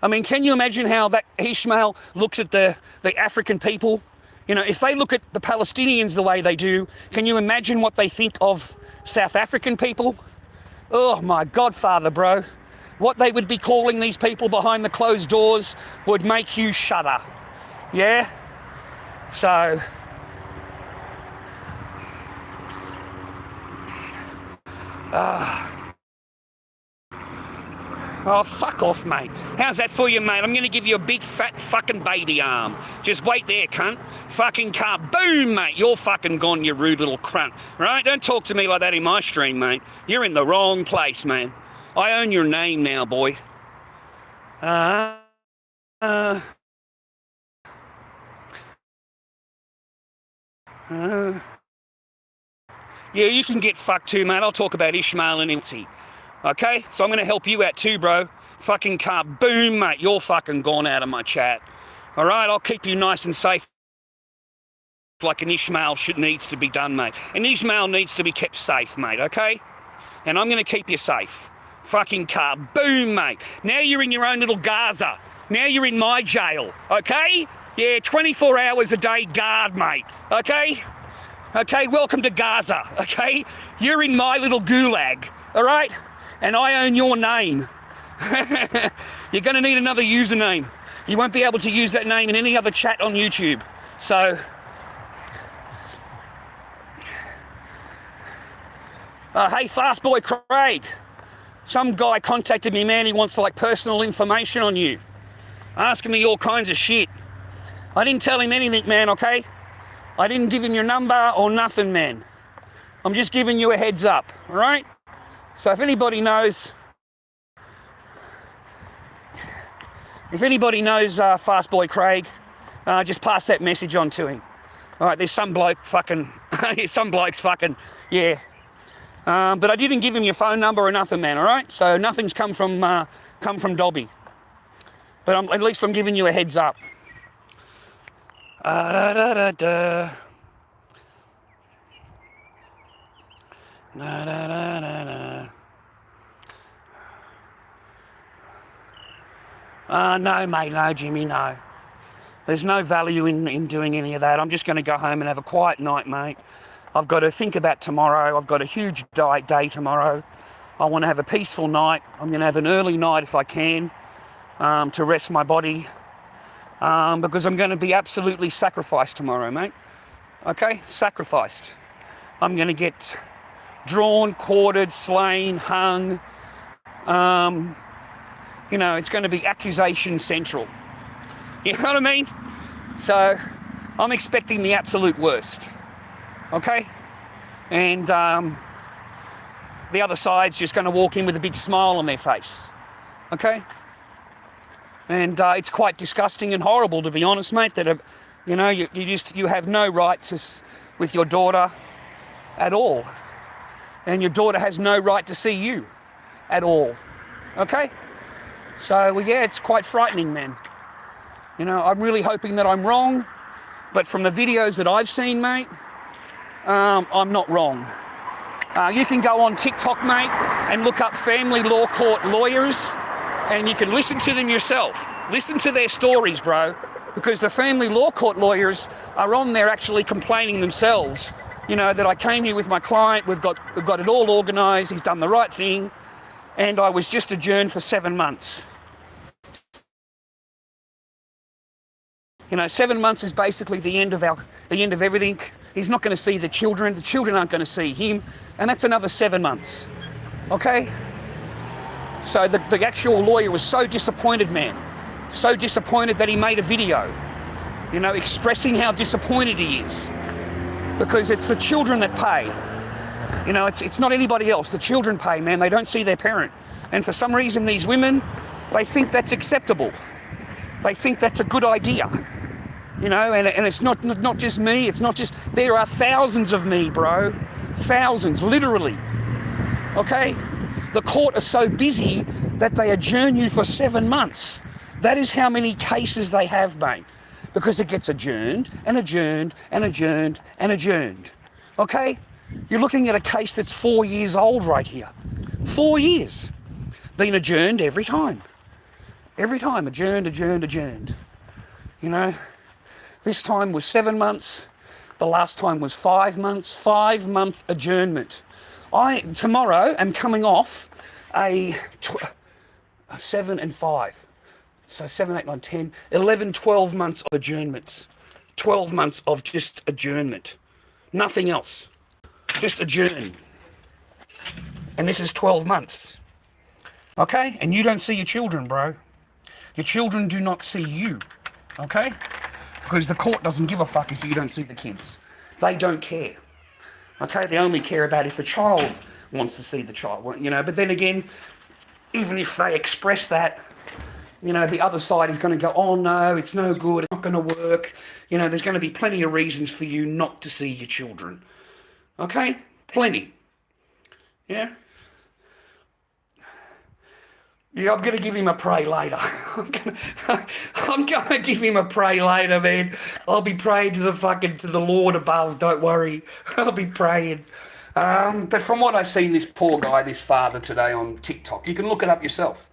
I mean, can you imagine how that Ishmael looks at the African people? You know, if they look at the Palestinians the way they do, can you imagine what they think of South African people? Oh my Godfather, bro. What they would be calling these people behind the closed doors would make you shudder. Yeah? So, oh, fuck off, mate. How's that for you, mate? I'm going to give you a big fat fucking baby arm. Just wait there, cunt. Fucking car. Boom, mate. You're fucking gone, you rude little crunt. Right? Don't talk to me like that in my stream, mate. You're in the wrong place, man. I own your name now, boy. Yeah, you can get fucked too, mate. I'll talk about Ishmael and Ilse. Okay? So I'm going to help you out too, bro. Fucking car. Boom, mate. You're fucking gone out of my chat. All right? I'll keep you nice and safe like an Ishmael needs to be done, mate. An Ishmael needs to be kept safe, mate, okay? And I'm going to keep you safe. Fucking car. Boom, mate. Now you're in your own little Gaza. Now you're in my jail, okay? Yeah, 24 hours a day guard, mate, okay? Okay, welcome to Gaza, okay? You're in my little gulag, all right? And I own your name. You're going to need another username. You won't be able to use that name in any other chat on YouTube. So, hey, Fast Boy Craig. Some guy contacted me, man. He wants like personal information on you. Asking me all kinds of shit. I didn't tell him anything, man, okay? I didn't give him your number or nothing, man. I'm just giving you a heads up, all right? So if anybody knows Fast Boy Craig, just pass that message on to him. All right, there's some bloke fucking, yeah. But I didn't give him your phone number or nothing, man, all right? So nothing's come from Dobby. But at least I'm giving you a heads up. No, mate, no, Jimmy, no. There's no value in doing any of that. I'm just going to go home and have a quiet night, mate. I've got to think about tomorrow. I've got a huge day tomorrow. I want to have a peaceful night. I'm going to have an early night if I can, to rest my body, because I'm going to be absolutely sacrificed tomorrow, mate. Okay? Sacrificed. I'm going to get drawn, quartered, slain, hung. You know, it's going to be accusation central. You know what I mean? So I'm expecting the absolute worst. Okay? And the other side's just going to walk in with a big smile on their face. Okay? And it's quite disgusting and horrible, to be honest, mate, that, you know, you have no rights with your daughter at all. And your daughter has no right to see you at all. Okay? So, well, yeah, it's quite frightening, man. You know, I'm really hoping that I'm wrong, but from the videos that I've seen, mate, I'm not wrong. You can go on TikTok, mate, and look up family law court lawyers, and you can listen to them yourself. Listen to their stories, bro, because the family law court lawyers are on there actually complaining themselves. You know, that I came here with my client, we've got it all organised, he's done the right thing, and I was just adjourned for 7 months. You know, 7 months is basically the end of everything. He's not going to see the children aren't going to see him, and that's another 7 months. Okay? So the actual lawyer was so disappointed, man. So disappointed that he made a video, you know, expressing how disappointed he is. Because it's the children that pay. You know, it's not anybody else. The children pay, man. They don't see their parent. And for some reason, these women, they think that's acceptable. They think that's a good idea. You know, and it's not just me, it's not just, there are thousands of me, bro. Thousands, literally. Okay? The court is so busy that they adjourn you for 7 months. That is how many cases they have, mate. Because it gets adjourned and adjourned and adjourned and adjourned. Okay? You're looking at a case that's 4 years old right here. 4 years. Been adjourned every time. Every time, adjourned, adjourned, adjourned. You know? This time was 7 months. The last time was 5 months. 5-month adjournment. I, tomorrow, am coming off a 7 and 5. So 7, 8, 9, 10, 11, 12 months of adjournments. 12 months of just adjournment. Nothing else. Just adjourn. And this is 12 months. Okay? And you don't see your children, bro. Your children do not see you. Okay? Because the court doesn't give a fuck if you don't see the kids. They don't care. Okay? They only care about if the child wants to see the child. You know, but then again, even if they express that, you know, the other side is going to go, oh no, it's no good, it's not going to work. You know, there's going to be plenty of reasons for you not to see your children. Okay? Plenty. Yeah? Yeah, I'm going to give him a pray later. I'm going to give him a pray later, man. I'll be praying to the Lord above, don't worry. I'll be praying. But from what I've seen, this poor guy, this father today on TikTok, you can look it up yourself.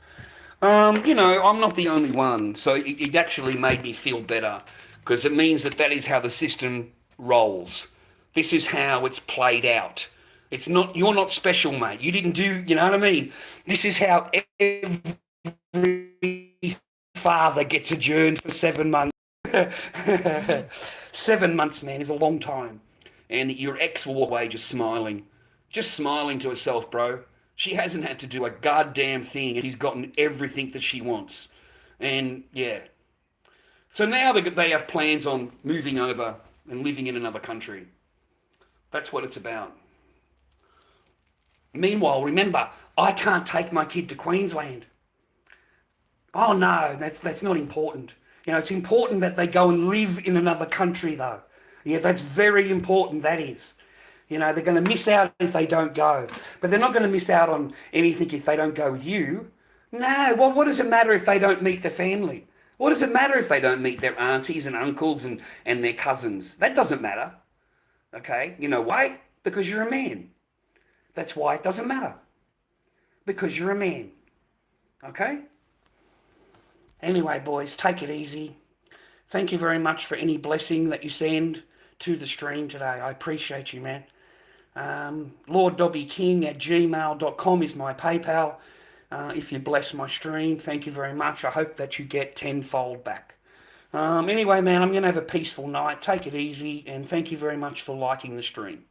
You know, I'm not the only one, so it actually made me feel better, because it means that is how the system rolls. This is how it's played out. It's not, you're not special, mate. You didn't do, you know what I mean? This is how every father gets adjourned for 7 months. 7 months, man, is a long time. And your ex will walk away just smiling to herself, bro. She hasn't had to do a goddamn thing, and she's gotten everything that she wants. And, yeah. So now they have plans on moving over and living in another country. That's what it's about. Meanwhile, remember, I can't take my kid to Queensland. Oh no, that's not important. You know, it's important that they go and live in another country, though. Yeah, that's very important, that is. You know, they're going to miss out if they don't go. But they're not going to miss out on anything if they don't go with you. No, well, what does it matter if they don't meet their family? What does it matter if they don't meet their aunties and uncles and their cousins? That doesn't matter. Okay? You know why? Because you're a man. That's why it doesn't matter. Because you're a man. Okay? Anyway, boys, take it easy. Thank you very much for any blessing that you send to the stream today. I appreciate you, man. LordDobbyKing@gmail.com is my PayPal. If you bless my stream, thank you very much. I hope that you get tenfold back. Anyway, man, I'm going to have a peaceful night. Take it easy, and thank you very much for liking the stream.